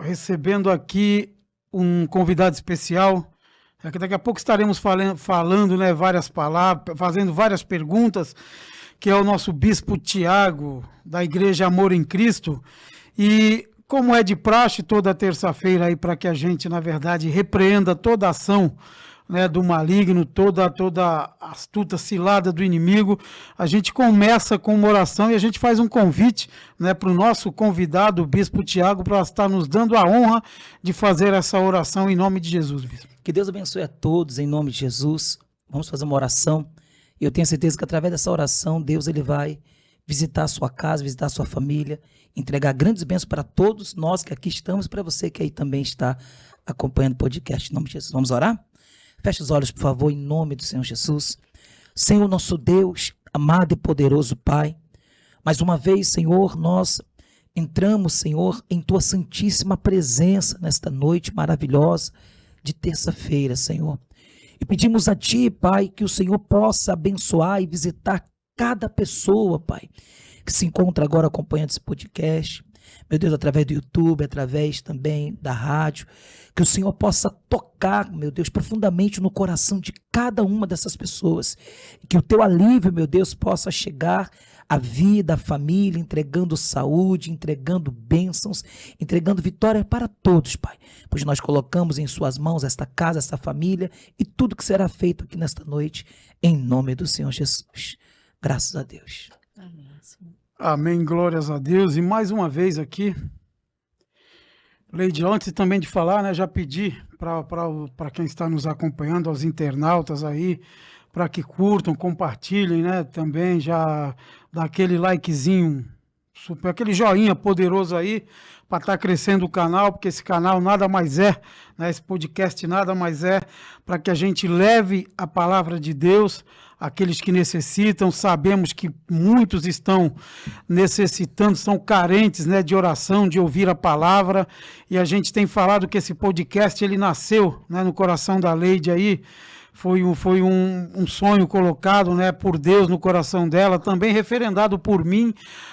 recebendo aqui um convidado especial. Daqui a pouco estaremos falando, né, várias palavras, fazendo várias perguntas, que é o nosso Bispo Tiago, da Igreja Amor em Cristo. E como é de praxe toda terça-feira aí, para que a gente, na verdade, repreenda toda a ação, né, do maligno, toda astuta cilada do inimigo, a gente começa com uma oração e a gente faz um convite, né, para o nosso convidado, o Bispo Tiago, para estar nos dando a honra de fazer essa oração em nome de Jesus, Bispo. Que Deus abençoe a todos em nome de Jesus. Vamos fazer uma oração. E eu tenho certeza que através dessa oração, Deus ele vai visitar a sua casa, visitar a sua família, entregar grandes bênçãos para todos nós que aqui estamos, para você que aí também está acompanhando o podcast. Em nome de Jesus. Vamos orar? Feche os olhos, por favor, em nome do Senhor Jesus. Senhor, nosso Deus, amado e poderoso Pai, mais uma vez, Senhor, nós entramos, Senhor, em Tua santíssima presença nesta noite maravilhosa de terça-feira, Senhor. E pedimos a Ti, Pai, que o Senhor possa abençoar e visitar cada pessoa, Pai, que se encontra agora acompanhando esse podcast. Meu Deus, através do YouTube, através também da rádio, que o Senhor possa tocar, meu Deus, profundamente no coração de cada uma dessas pessoas. E que o Teu alívio, meu Deus, possa chegar à vida, à família, entregando saúde, entregando bênçãos, entregando vitória para todos, Pai. Pois nós colocamos em Suas mãos esta casa, esta família e tudo que será feito aqui nesta noite, em nome do Senhor Jesus. Graças a Deus. Amém, Senhor. Amém, glórias a Deus. E mais uma vez aqui, Leide, antes também de falar, né, já pedi para quem está nos acompanhando, aos internautas aí, para que curtam, compartilhem, né, também já dá aquele likezinho, super, aquele joinha poderoso aí, para estar crescendo o canal, porque esse canal nada mais é, né, esse podcast nada mais é, para que a gente leve a palavra de Deus àqueles que necessitam. Sabemos que muitos estão necessitando, são carentes, né, de oração, de ouvir a palavra, e a gente tem falado que esse podcast, ele nasceu, né, no coração da Leide aí, foi um sonho colocado, né, por Deus no coração dela, também referendado por mim,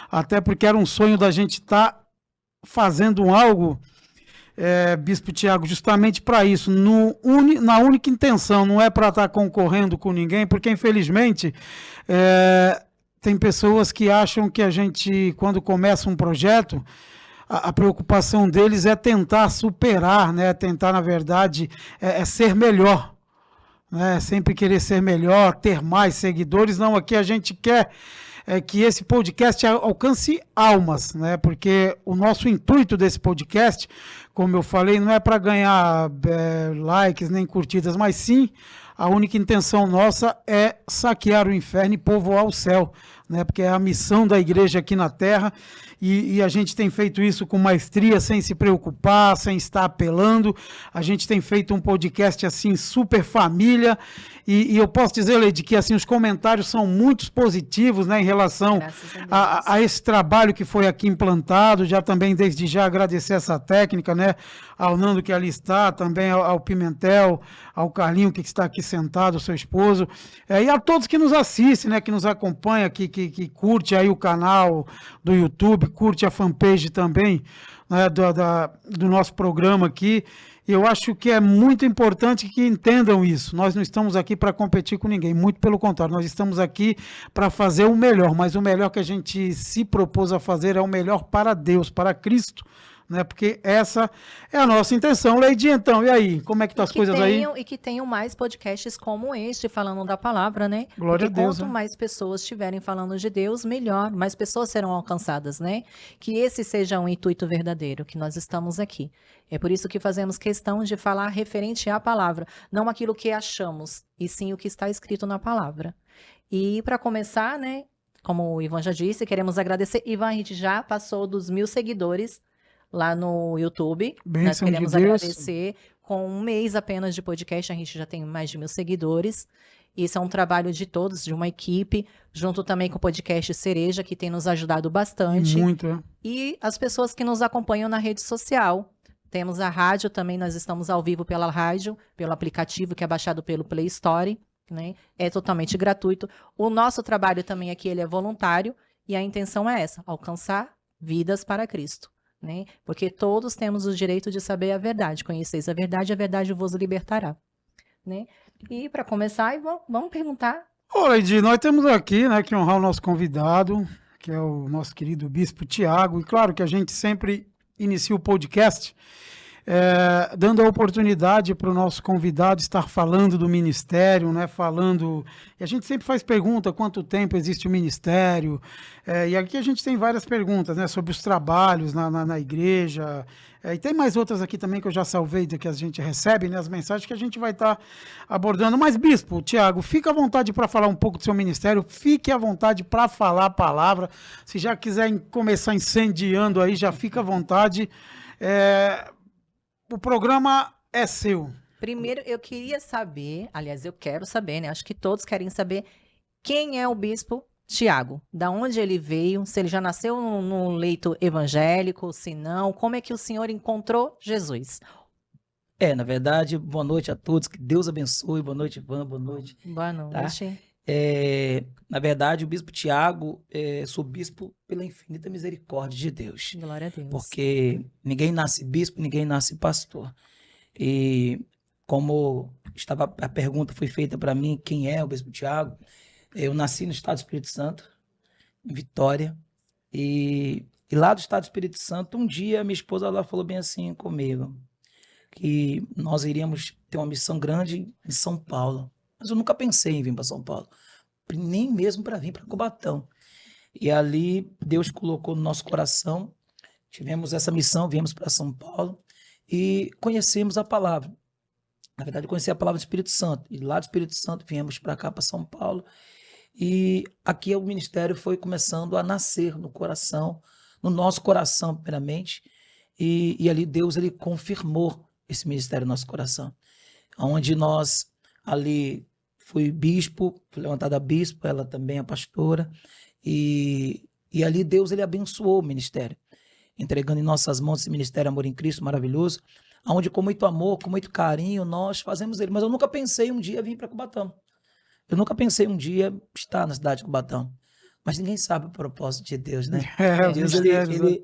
até porque era um sonho da gente estar fazendo algo, Bispo Tiago, justamente para isso, na única intenção, não é para estar concorrendo com ninguém, porque infelizmente tem pessoas que acham que a gente, quando começa um projeto, a preocupação deles é tentar superar, né, tentar, na verdade, ser melhor. Sempre querer ser melhor, ter mais seguidores. Não, aqui a gente quer que esse podcast alcance almas, né? Porque o nosso intuito desse podcast, como eu falei, não é para ganhar likes nem curtidas, mas sim a única intenção nossa é saquear o inferno e povoar o céu, né? Porque é a missão da igreja aqui na terra, e a gente tem feito isso com maestria, sem se preocupar, sem estar apelando. A gente tem feito um podcast assim, super família, e eu posso dizer, Leide, que assim, os comentários são muito positivos, né, em relação a esse trabalho que foi aqui implantado. Já também, desde já, agradecer essa técnica, né, ao Nando que ali está, também ao Pimentel, ao Carlinho que está aqui sentado, seu esposo, e a todos que nos assistem, né, que nos acompanham, que curte aí o canal do YouTube, curte a fanpage também, né, do nosso programa aqui. Eu acho que é muito importante que entendam isso. Nós não estamos aqui para competir com ninguém, muito pelo contrário, nós estamos aqui para fazer o melhor, mas o melhor que a gente se propôs a fazer é o melhor para Deus, para Cristo, né? Porque essa é a nossa intenção. Leide, então, e aí? Como é que estão as coisas aí? E que tenham mais podcasts como este, falando da palavra, né? Glória Porque a Deus. Quanto mais pessoas estiverem falando de Deus, melhor. Mais pessoas serão alcançadas, né? Que esse seja um intuito verdadeiro, que nós estamos aqui. É por isso que fazemos questão de falar referente à palavra, não aquilo que achamos, e sim o que está escrito na palavra. E para começar, né? Como o Ivan já disse, queremos agradecer. Ivan, a gente já passou dos 1.000 seguidores lá no YouTube. Bênção Nós queremos de Deus. agradecer. Com um mês apenas de podcast, a gente já tem mais de 1.000 seguidores. Isso é um trabalho de todos, de uma equipe, junto também com o podcast Cereja, que tem nos ajudado bastante. Muito, é. E as pessoas que nos acompanham na rede social. Temos a rádio também, nós estamos ao vivo pela rádio, pelo aplicativo que é baixado pelo Play Store, né? É totalmente gratuito. O nosso trabalho também aqui, ele é voluntário, e a intenção é essa, alcançar vidas para Cristo. né? Porque todos temos o direito de saber a verdade. Conheceis a verdade vos libertará, né? E para começar, vamos perguntar. Olha, Edi, nós temos aqui, né, que honrar o nosso convidado, que é o nosso querido Bispo Tiago. E claro que a gente sempre inicia o podcast dando a oportunidade para o nosso convidado estar falando do ministério, né? Falando. E a gente sempre faz pergunta: quanto tempo existe o ministério? E aqui a gente tem várias perguntas, né? Sobre os trabalhos na igreja. E tem mais outras aqui também que eu já salvei que a gente recebe, né? As mensagens que a gente vai estar abordando. Mas, Bispo, Tiago, fica à vontade para falar um pouco do seu ministério, fique à vontade para falar a palavra. Se já quiser começar incendiando aí, já fica à vontade. O programa é seu. Primeiro, eu queria saber, aliás, eu quero saber, né? Acho que todos querem saber quem é o Bispo Tiago, da onde ele veio, se ele já nasceu num leito evangélico, se não, como é que o senhor encontrou Jesus? Na verdade, boa noite a todos, que Deus abençoe, boa noite, Ivan, boa noite. Boa noite. Na verdade, o Bispo Tiago, sou bispo pela infinita misericórdia de Deus. Glória a Deus. Porque ninguém nasce bispo, ninguém nasce pastor. E como a pergunta foi feita para mim, quem é o Bispo Tiago? Eu nasci no estado do Espírito Santo, em Vitória, e lá do estado do Espírito Santo, um dia minha esposa ela falou bem assim comigo, que nós iríamos ter uma missão grande em São Paulo. Mas eu nunca pensei em vir para São Paulo, nem mesmo para vir para Cubatão. E ali Deus colocou no nosso coração, tivemos essa missão, viemos para São Paulo e conhecemos a palavra. Na verdade, eu conheci a palavra do Espírito Santo. E lá do Espírito Santo viemos para cá, para São Paulo. E aqui o ministério foi começando a nascer no coração, no nosso coração, primeiramente. E ali Deus ele confirmou esse ministério no nosso coração. Onde nós, ali, fui bispo, fui levantada a bispo, ela também é pastora. E ali Deus ele abençoou o ministério, entregando em nossas mãos esse ministério Amor em Cristo maravilhoso, onde com muito amor, com muito carinho, nós fazemos ele. Mas eu nunca pensei um dia vir para Cubatão. Eu nunca pensei um dia estar na cidade de Cubatão. Mas ninguém sabe o propósito de Deus, né? Deus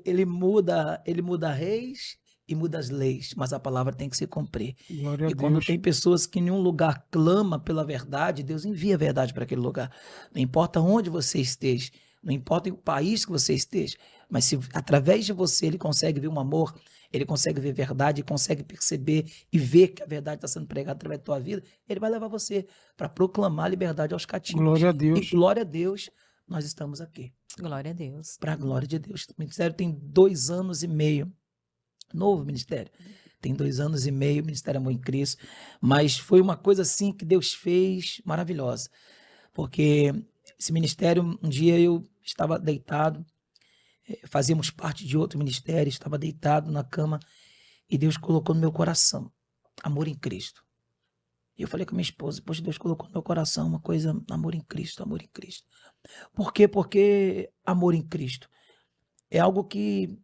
ele muda reis e muda as leis, mas a palavra tem que se cumprir. Glória a Deus. Quando tem pessoas que em um lugar clama pela verdade, Deus envia a verdade para aquele lugar. Não importa onde você esteja, não importa o país que você esteja, mas se através de você ele consegue ver um amor, ele consegue ver verdade, consegue perceber e ver que a verdade está sendo pregada através da tua vida, ele vai levar você para proclamar a liberdade aos cativos. Glória a Deus. E glória a Deus, nós estamos aqui. Glória a Deus. Para a glória de Deus. O ministério tem 2 anos e meio. Novo ministério. Tem 2 anos e meio, Ministério Amor em Cristo. Mas foi uma coisa assim que Deus fez maravilhosa. Porque esse ministério, um dia eu estava deitado, fazíamos parte de outro ministério, estava deitado na cama e Deus colocou no meu coração amor em Cristo. E eu falei com a minha esposa, poxa, Deus colocou no meu coração uma coisa, amor em Cristo, amor em Cristo. Por quê? Porque amor em Cristo é algo que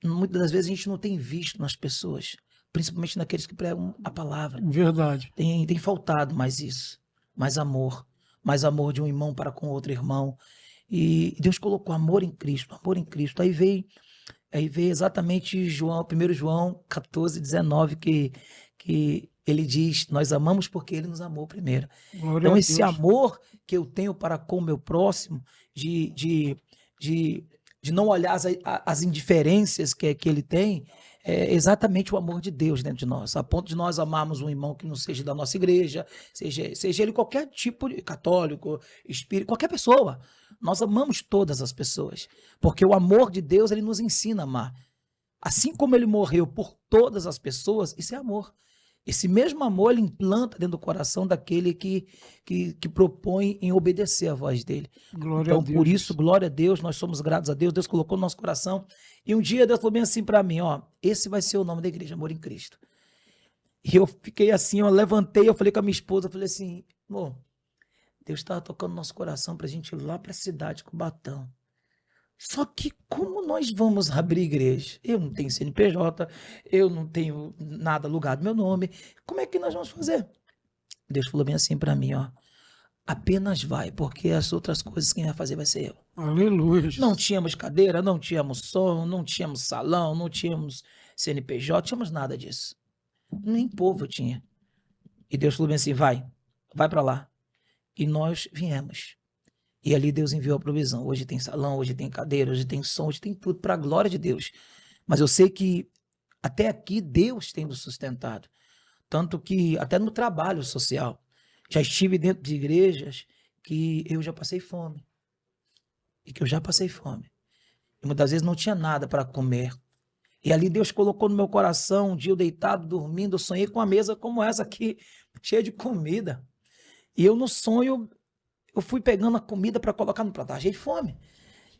muitas das vezes a gente não tem visto nas pessoas, principalmente naqueles que pregam a palavra. Verdade. Tem faltado mais isso, mais amor de um irmão para com outro irmão. E Deus colocou amor em Cristo, amor em Cristo. Aí veio exatamente 1 João 14:19, que ele diz, nós amamos porque ele nos amou primeiro. Glória Então a esse Deus. amor que eu tenho para com o meu próximo, de não olhar as indiferenças que ele tem, é exatamente o amor de Deus dentro de nós, a ponto de nós amarmos um irmão que não seja da nossa igreja, seja ele qualquer tipo de católico, espírito, qualquer pessoa. Nós amamos todas as pessoas, porque o amor de Deus ele nos ensina a amar. Assim como ele morreu por todas as pessoas, isso é amor. Esse mesmo amor ele implanta dentro do coração daquele que propõe em obedecer a voz dele. Glória a Então, Deus. por isso, glória a Deus, nós somos gratos a Deus, Deus colocou no nosso coração. E um dia Deus falou bem assim para mim, ó, esse vai ser o nome da igreja, Amor em Cristo. E eu fiquei assim, eu levantei, eu falei com a minha esposa, eu falei assim, amor, Deus estava tocando no nosso coração para a gente ir lá para a cidade de Cubatão. Só que como nós vamos abrir igreja? Eu não tenho CNPJ, eu não tenho nada alugado meu nome. Como é que nós vamos fazer? Deus falou bem assim para mim, ó. Apenas vai, porque as outras coisas quem vai fazer vai ser eu. Aleluia. Não tínhamos cadeira, não tínhamos som, não tínhamos salão, não tínhamos CNPJ, não tínhamos nada disso. Nem povo tinha. E Deus falou bem assim, vai para lá. E nós viemos. E ali Deus enviou a provisão. Hoje tem salão, hoje tem cadeira, hoje tem som, hoje tem tudo para a glória de Deus. Mas eu sei que até aqui Deus tem nos sustentado. Tanto que até no trabalho social. Já estive dentro de igrejas que eu já passei fome. E que eu já passei fome. E muitas vezes não tinha nada para comer. E ali Deus colocou no meu coração, um dia eu deitado, dormindo, eu sonhei com uma mesa como essa aqui, cheia de comida. E eu no sonho, eu fui pegando a comida para colocar no prato, estava cheio de fome.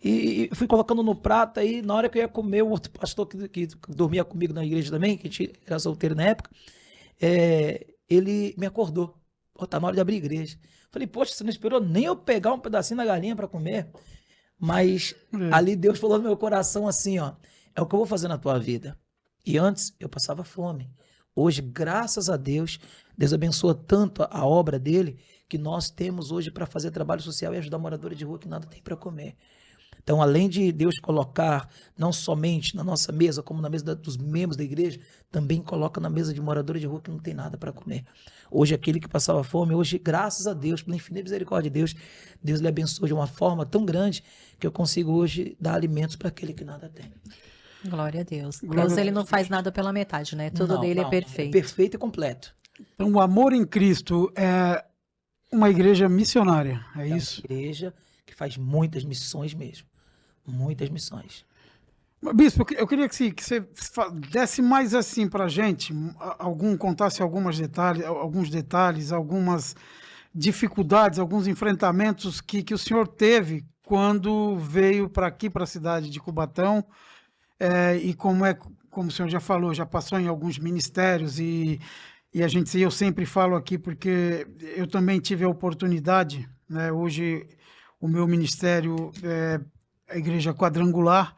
E fui colocando no prato, aí na hora que eu ia comer, o outro pastor que dormia comigo na igreja também, que a gente era solteiro na época, ele me acordou. Pô, tá na hora de abrir igreja. Falei, poxa, você não esperou nem eu pegar um pedacinho da galinha para comer? Mas ali Deus falou no meu coração assim, ó, é o que eu vou fazer na tua vida. E antes eu passava fome. Hoje, graças a Deus, Deus abençoa tanto a obra dele, que nós temos hoje para fazer trabalho social e ajudar moradores de rua que nada tem para comer. Então, além de Deus colocar, não somente na nossa mesa, como na mesa dos membros da igreja, também coloca na mesa de moradores de rua que não tem nada para comer. Hoje, aquele que passava fome, hoje, graças a Deus, pela infinita misericórdia de Deus, Deus lhe abençoa de uma forma tão grande que eu consigo hoje dar alimentos para aquele que nada tem. Glória a Deus. Deus, ele não faz nada pela metade, né? Tudo dele é perfeito. É perfeito e completo. Então, o Amor em Cristo é uma igreja missionária, é isso? É uma igreja que faz muitas missões mesmo. Muitas missões. Bispo, eu queria que você desse mais assim para a gente, contasse alguns detalhes, algumas dificuldades, alguns enfrentamentos que o senhor teve quando veio para aqui, para a cidade de Cubatão, e como o senhor já falou, já passou em alguns ministérios e eu sempre falo aqui porque eu também tive a oportunidade, né, hoje o meu ministério é a Igreja Quadrangular,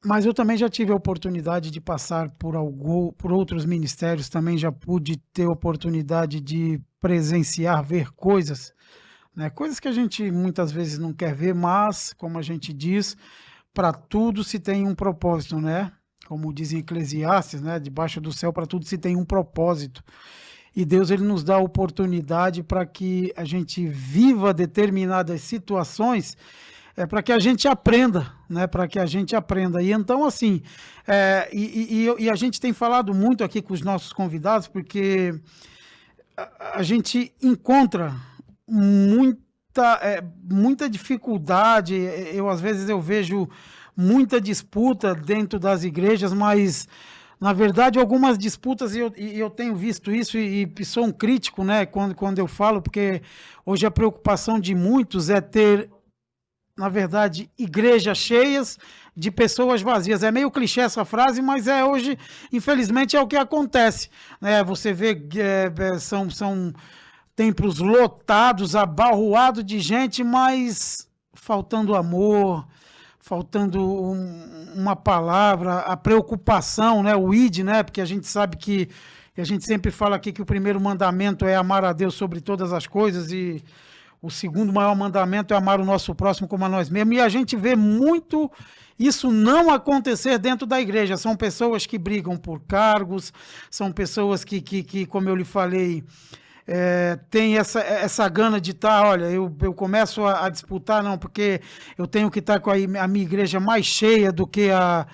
mas eu também já tive a oportunidade de passar por outros ministérios, também já pude ter a oportunidade de presenciar, ver coisas, né? Coisas que a gente muitas vezes não quer ver, mas, como a gente diz, para tudo se tem um propósito, né? Como dizem Eclesiastes, né? Debaixo do céu para tudo se tem um propósito. E Deus, ele nos dá a oportunidade para que a gente viva determinadas situações, para que a gente aprenda, né? Para que a gente aprenda. E então, assim, a gente tem falado muito aqui com os nossos convidados, porque a gente encontra muita dificuldade. Às vezes eu vejo muita disputa dentro das igrejas, mas na verdade, algumas disputas, e eu tenho visto isso, e sou um crítico, né, quando eu falo, porque hoje a preocupação de muitos é ter, na verdade, igrejas cheias de pessoas vazias. É meio clichê essa frase, mas hoje, infelizmente, é o que acontece, né? Você vê, são templos lotados, abarroados de gente, mas faltando amor, faltando uma palavra, a preocupação, né? O ID, né? Porque a gente sabe que a gente sempre fala aqui que o primeiro mandamento é amar a Deus sobre todas as coisas e o segundo maior mandamento é amar o nosso próximo como a nós mesmos. E a gente vê muito isso não acontecer dentro da igreja. São pessoas que brigam por cargos, são pessoas que como eu lhe falei, tem essa gana de estar, olha, eu começo a disputar, não, porque eu tenho que estar com a minha igreja mais cheia do que a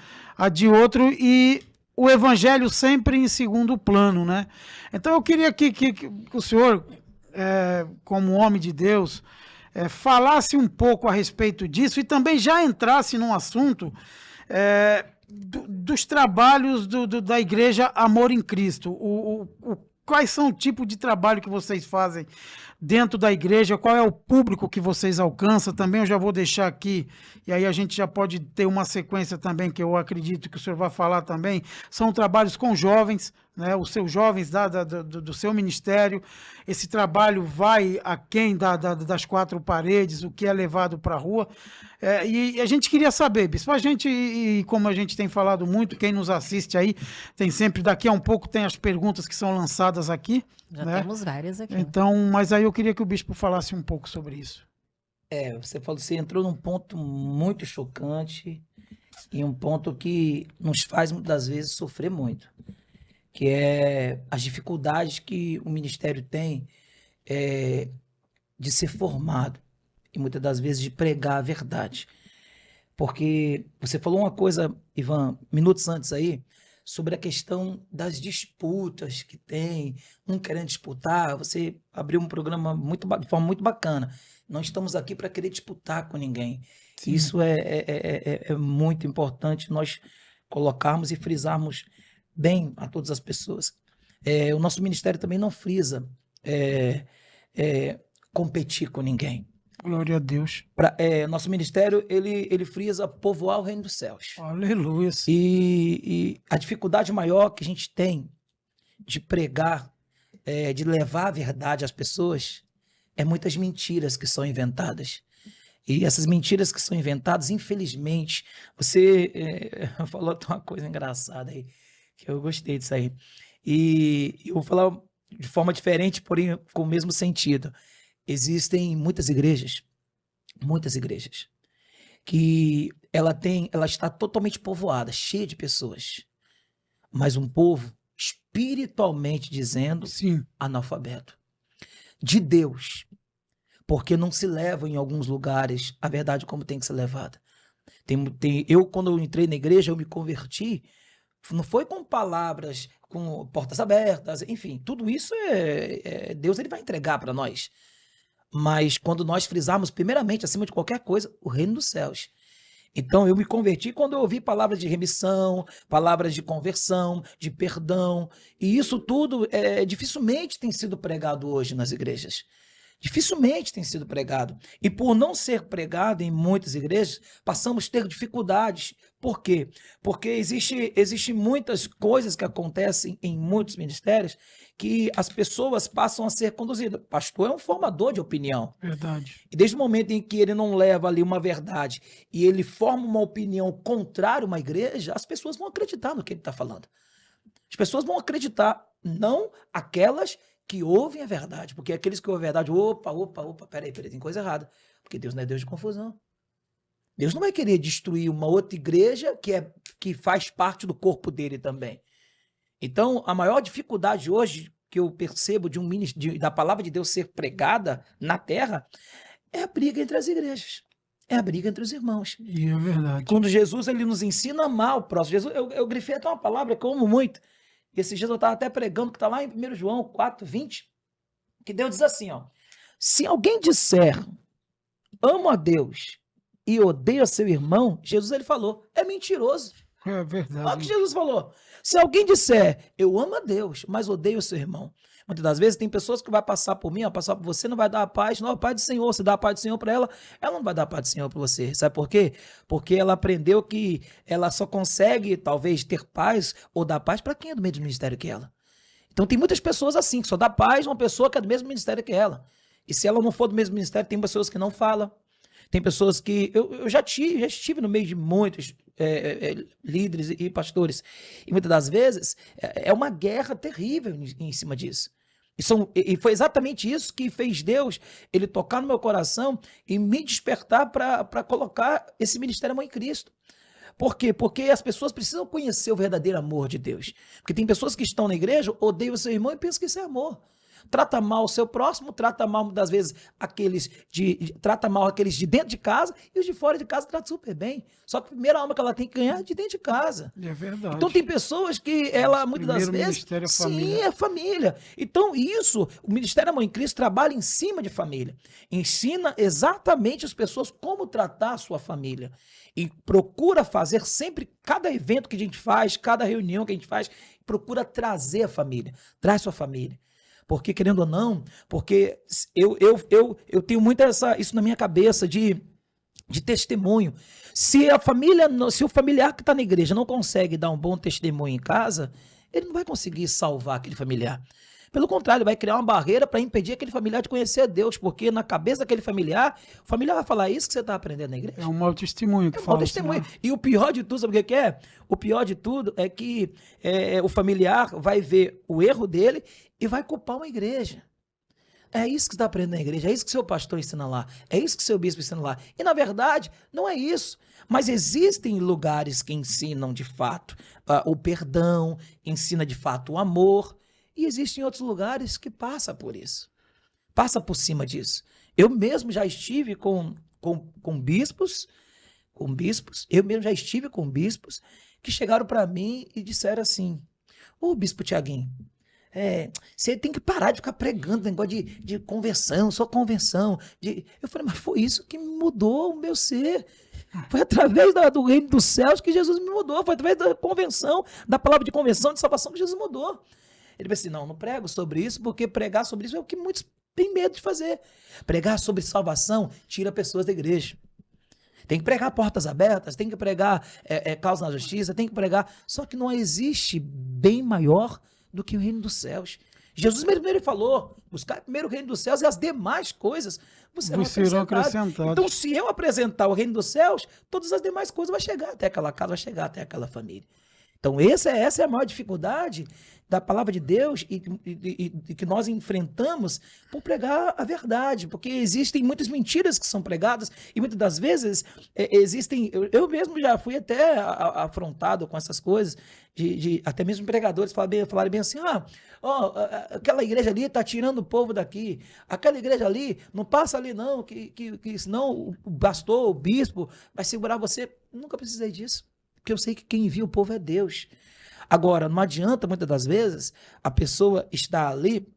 de outro, e o evangelho sempre em segundo plano, né? Então eu queria que o senhor, como homem de Deus, falasse um pouco a respeito disso e também já entrasse num assunto dos trabalhos da igreja Amor em Cristo. Quais são o tipo de trabalho que vocês fazem dentro da igreja? Qual é o público que vocês alcançam? Também eu já vou deixar aqui, e aí a gente já pode ter uma sequência também, que eu acredito que o senhor vai falar também. São trabalhos com jovens, né? Os seus jovens do seu ministério. Esse trabalho vai aquém das quatro paredes, o que é levado para a rua. E a gente queria saber, bispo, e como a gente tem falado muito, quem nos assiste aí, tem sempre, daqui a um pouco, tem as perguntas que são lançadas aqui. Já né? temos várias aqui. Então, mas aí eu queria que o bispo falasse um pouco sobre isso. Você falou, você entrou num ponto muito chocante e um ponto que nos faz muitas das vezes sofrer muito, que é as dificuldades que o ministério tem é, de ser formado e muitas das vezes de pregar a verdade. Porque você falou uma coisa, Ivan, minutos antes aí, sobre a questão das disputas que tem, um querendo disputar. Você abriu um programa de forma muito bacana. Não estamos aqui para querer disputar com ninguém. Sim. Isso é muito importante nós colocarmos e frisarmos bem a todas as pessoas. O nosso ministério também não frisa competir com ninguém. Glória a Deus. Nosso ministério, ele frisa povoar o reino dos céus. Aleluia. E a dificuldade maior que a gente tem de pregar, de levar a verdade às pessoas, é muitas mentiras que são inventadas. E essas mentiras que são inventadas, infelizmente, você falou uma coisa engraçada aí, que eu gostei disso aí. E eu vou falar de forma diferente, porém com o mesmo sentido. Existem muitas igrejas, que ela está totalmente povoada, cheia de pessoas, mas um povo, espiritualmente dizendo, Sim. analfabeto. De Deus, porque não se leva em alguns lugares a verdade como tem que ser levada. Quando eu entrei na igreja, eu me converti, não foi com palavras, com portas abertas, enfim, tudo isso Deus ele vai entregar para nós. Mas quando nós frisarmos, primeiramente, acima de qualquer coisa, o reino dos céus. Então, eu me converti quando eu ouvi palavras de remissão, palavras de conversão, de perdão. E isso tudo dificilmente tem sido pregado hoje nas igrejas. Dificilmente tem sido pregado. E por não ser pregado em muitas igrejas, passamos a ter dificuldades. Por quê? Porque existe muitas coisas que acontecem em muitos ministérios que as pessoas passam a ser conduzidas. O pastor é um formador de opinião. Verdade. E desde o momento em que ele não leva ali uma verdade e ele forma uma opinião contrária a uma igreja, as pessoas vão acreditar no que ele está falando. As pessoas vão acreditar, não aquelas que ouvem a verdade, porque aqueles que ouvem a verdade, opa, peraí, tem coisa errada, porque Deus não é Deus de confusão. Deus não vai querer destruir uma outra igreja que faz parte do corpo dele também. Então, a maior dificuldade hoje que eu percebo da palavra de Deus ser pregada na terra é a briga entre as igrejas, é a briga entre os irmãos. E é verdade. Quando Jesus ele nos ensina a amar o próximo, Jesus, eu grifei até uma palavra que eu amo muito. Esses dias eu estava até pregando, que está lá em 1 João 4:20, que Deus diz assim, ó, se alguém disser, amo a Deus e odeia seu irmão, Jesus ele falou, é mentiroso. É verdade. Olha o que Jesus falou. Se alguém disser, eu amo a Deus, mas odeio o seu irmão. Muitas das vezes tem pessoas que vai passar por mim, vai passar por você, não vai dar a paz, não a paz do Senhor. Se dá a paz do Senhor para ela não vai dar a paz do Senhor para você. Sabe por quê? Porque ela aprendeu que ela só consegue, talvez, ter paz ou dar paz para quem é do mesmo ministério que ela. Então tem muitas pessoas assim, que só dá paz a uma pessoa que é do mesmo ministério que ela. E se ela não for do mesmo ministério, tem pessoas que não falam. Tem pessoas que... Eu já estive no meio de muitos líderes e pastores. E muitas das vezes é uma guerra terrível em cima disso. E foi exatamente isso que fez Deus, ele tocar no meu coração e me despertar para colocar esse ministério Amor em Cristo. Por quê? Porque as pessoas precisam conhecer o verdadeiro amor de Deus. Porque tem pessoas que estão na igreja, odeiam o seu irmão e pensam que isso é amor. Trata mal o seu próximo, trata mal, muitas vezes, trata mal aqueles de dentro de casa, e os de fora de casa trata super bem. Só que a primeira alma que ela tem que ganhar é de dentro de casa. É verdade. Então tem pessoas que ela, muitas das vezes... É sim, é família. Então isso, o Ministério Amor em Cristo trabalha em cima de família. Ensina exatamente as pessoas como tratar a sua família. E procura fazer sempre, cada evento que a gente faz, cada reunião que a gente faz, procura trazer a família. Traz sua família. Porque, querendo ou não, porque eu tenho muito isso na minha cabeça de testemunho. Se o familiar que está na igreja não consegue dar um bom testemunho em casa, ele não vai conseguir salvar aquele familiar. Pelo contrário, ele vai criar uma barreira para impedir aquele familiar de conhecer a Deus, porque na cabeça daquele familiar, o familiar vai falar isso que você está aprendendo na igreja. É um mau testemunho que fala. É um mau testemunho. Assim, né? E o pior de tudo, sabe o que é? O pior de tudo é que o familiar vai ver o erro dele e vai culpar uma igreja. É isso que você está aprendendo na igreja, é isso que seu pastor ensina lá, é isso que seu bispo ensina lá. E, na verdade, não é isso. Mas existem lugares que ensinam, de fato, o perdão, ensina, de fato, o amor. E existem outros lugares que passa por isso. Passa por cima disso. Eu mesmo já estive com bispos, eu mesmo já estive com bispos que chegaram para mim e disseram assim, ô bispo Tiaguinho, você tem que parar de ficar pregando negócio de conversão, só convenção. Eu falei, mas foi isso que mudou o meu ser. Foi através do reino dos céus que Jesus me mudou. Foi através da convenção, da palavra de convenção, de salvação que Jesus mudou. Ele disse assim, não prego sobre isso, porque pregar sobre isso é o que muitos têm medo de fazer. Pregar sobre salvação tira pessoas da igreja. Tem que pregar portas abertas, tem que pregar causa na justiça, tem que pregar... Só que não existe bem maior do que o reino dos céus. Jesus mesmo ele falou, buscar primeiro o reino dos céus e as demais coisas serão acrescentadas. Então, se eu apresentar o reino dos céus, todas as demais coisas vão chegar até aquela casa, vai chegar até aquela família. Então, essa é a maior dificuldade da palavra de Deus e que nós enfrentamos por pregar a verdade, porque existem muitas mentiras que são pregadas e muitas das vezes existem... Eu mesmo já fui até afrontado com essas coisas, até mesmo pregadores falarem bem assim, aquela igreja ali está tirando o povo daqui, aquela igreja ali, não passa ali não, que senão o pastor, o bispo vai segurar você. Nunca precisei disso, porque eu sei que quem envia o povo é Deus. Agora, não adianta, muitas das vezes, a pessoa estar ali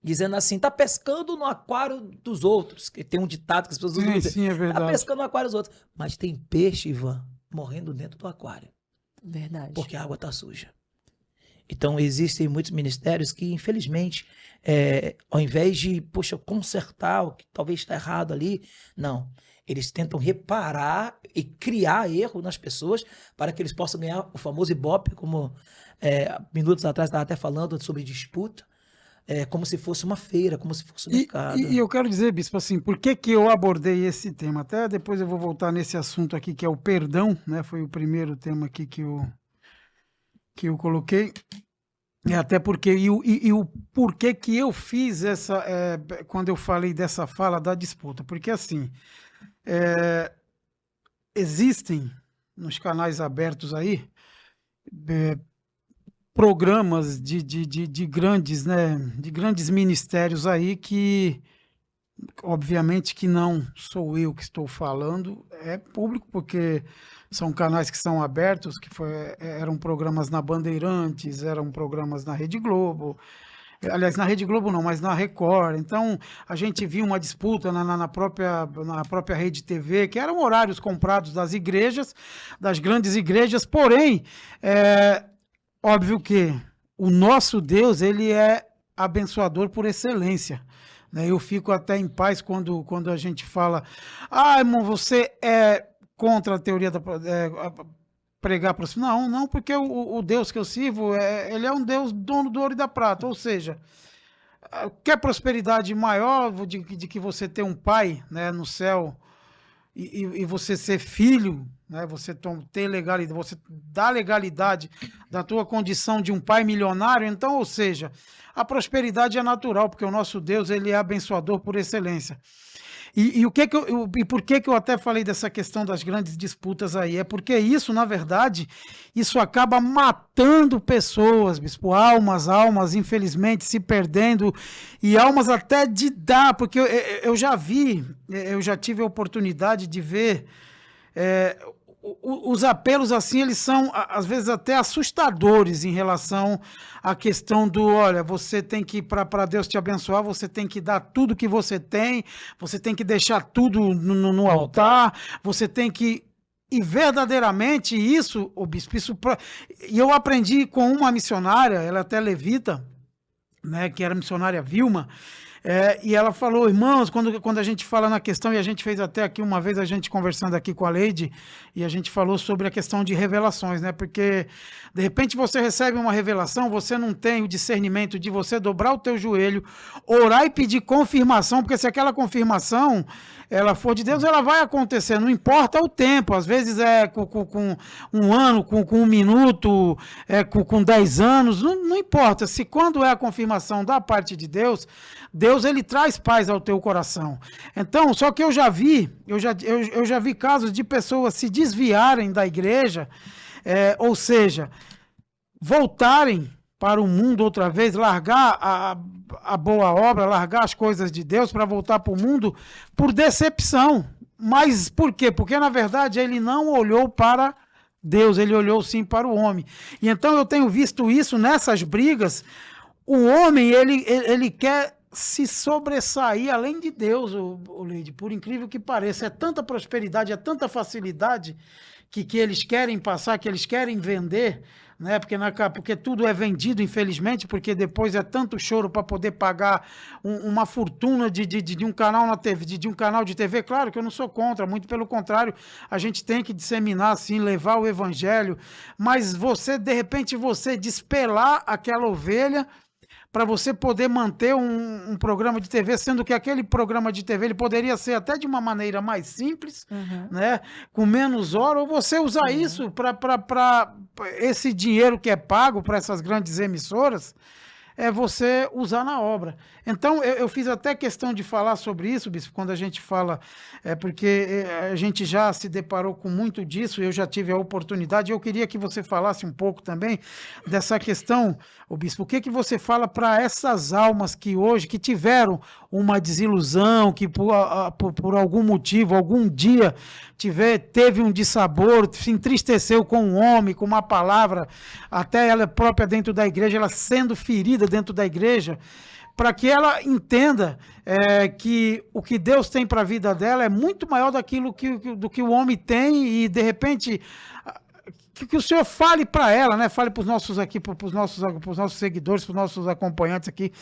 dizendo assim, está pescando no aquário dos outros, que tem um ditado que as pessoas usam. Sim, é verdade. Está pescando no aquário dos outros. Mas tem peixe, Ivan, morrendo dentro do aquário. Verdade. Porque a água está suja. Então, existem muitos ministérios que, infelizmente, ao invés de, consertar o que talvez está errado ali, não. Eles tentam reparar e criar erro nas pessoas para que eles possam ganhar o famoso Ibope, como minutos atrás estava até falando sobre disputa, como se fosse uma feira, como se fosse um mercado. E eu quero dizer, bispo, assim, por que eu abordei esse tema? Até depois eu vou voltar nesse assunto aqui, que é o perdão, né? Foi o primeiro tema aqui que eu coloquei. Até porque, o porquê que eu fiz essa, quando eu falei dessa fala da disputa, porque assim, existem nos canais abertos aí, programas de grandes, né, de grandes ministérios aí que, obviamente que não sou eu que estou falando, é público, porque são canais que são abertos, eram programas na Bandeirantes, eram programas na Rede Globo, aliás, na Rede Globo não, mas na Record. Então, a gente viu uma disputa na própria Rede TV, que eram horários comprados das igrejas, das grandes igrejas, porém, óbvio que o nosso Deus, ele é abençoador por excelência. Eu fico até em paz quando a gente fala, irmão, você é contra a teoria da pregar para si. Não, porque o Deus que eu sirvo, ele é um Deus dono do ouro e da prata, ou seja, quer prosperidade maior de que você ter um pai, né, no céu e você ser filho, né, você ter legalidade, você dá legalidade da tua condição de um pai milionário, então, ou seja, a prosperidade é natural, porque o nosso Deus, ele é abençoador por excelência. E por que eu até falei dessa questão das grandes disputas aí? É porque isso, na verdade, isso acaba matando pessoas, bispo, almas, infelizmente, se perdendo, e almas até de dar, porque eu já tive a oportunidade de ver os apelos assim, eles são às vezes até assustadores em relação à questão do, olha, você tem que, para Deus te abençoar, você tem que dar tudo que você tem que deixar tudo no altar, você tem que... E verdadeiramente isso, o bispo, e eu aprendi com uma missionária, ela até levita, né, que era missionária Vilma, e ela falou, irmãos, quando a gente fala na questão, e a gente fez até aqui uma vez, a gente conversando aqui com a Leide, e a gente falou sobre a questão de revelações, né? Porque, de repente, você recebe uma revelação, você não tem o discernimento de você dobrar o teu joelho, orar e pedir confirmação, porque se aquela confirmação, ela for de Deus, ela vai acontecer, não importa o tempo, às vezes com um ano, com um minuto, com 10 anos, não importa, se quando é a confirmação da parte de Deus Deus, ele traz paz ao teu coração. Então, só que eu já vi casos de pessoas se desviarem da igreja, ou seja, voltarem para o mundo outra vez, largar a boa obra, largar as coisas de Deus para voltar para o mundo por decepção. Mas por quê? Porque, na verdade, ele não olhou para Deus, ele olhou sim para o homem. E então eu tenho visto isso nessas brigas. O homem, ele quer se sobressair além de Deus, Leide, por incrível que pareça. É tanta prosperidade, é tanta facilidade que eles querem passar, que eles querem vender, né? Porque tudo é vendido, infelizmente, porque depois é tanto choro para poder pagar uma fortuna de um canal na TV, de um canal de TV. Claro que eu não sou contra, muito pelo contrário, a gente tem que disseminar, assim, levar o evangelho, mas de repente, você despelar aquela ovelha para você poder manter um programa de TV, sendo que aquele programa de TV ele poderia ser até de uma maneira mais simples, né, com menos hora, ou você usar isso para esse dinheiro que é pago para essas grandes emissoras, você usar na obra. Então, eu fiz até questão de falar sobre isso, Bispo, quando a gente fala, porque a gente já se deparou com muito disso, eu já tive a oportunidade, eu queria que você falasse um pouco também dessa questão, Bispo, o que você fala para essas almas que hoje, que tiveram uma desilusão, que por algum motivo, algum dia, teve um dissabor, se entristeceu com um homem, com uma palavra, até ela própria dentro da igreja, ela sendo ferida dentro da igreja, para que ela entenda que o que Deus tem para a vida dela é muito maior do que o homem tem, e de repente que o Senhor fale para ela, né? Fale para os nossos aqui, para os nossos seguidores, para os nossos acompanhantes aqui,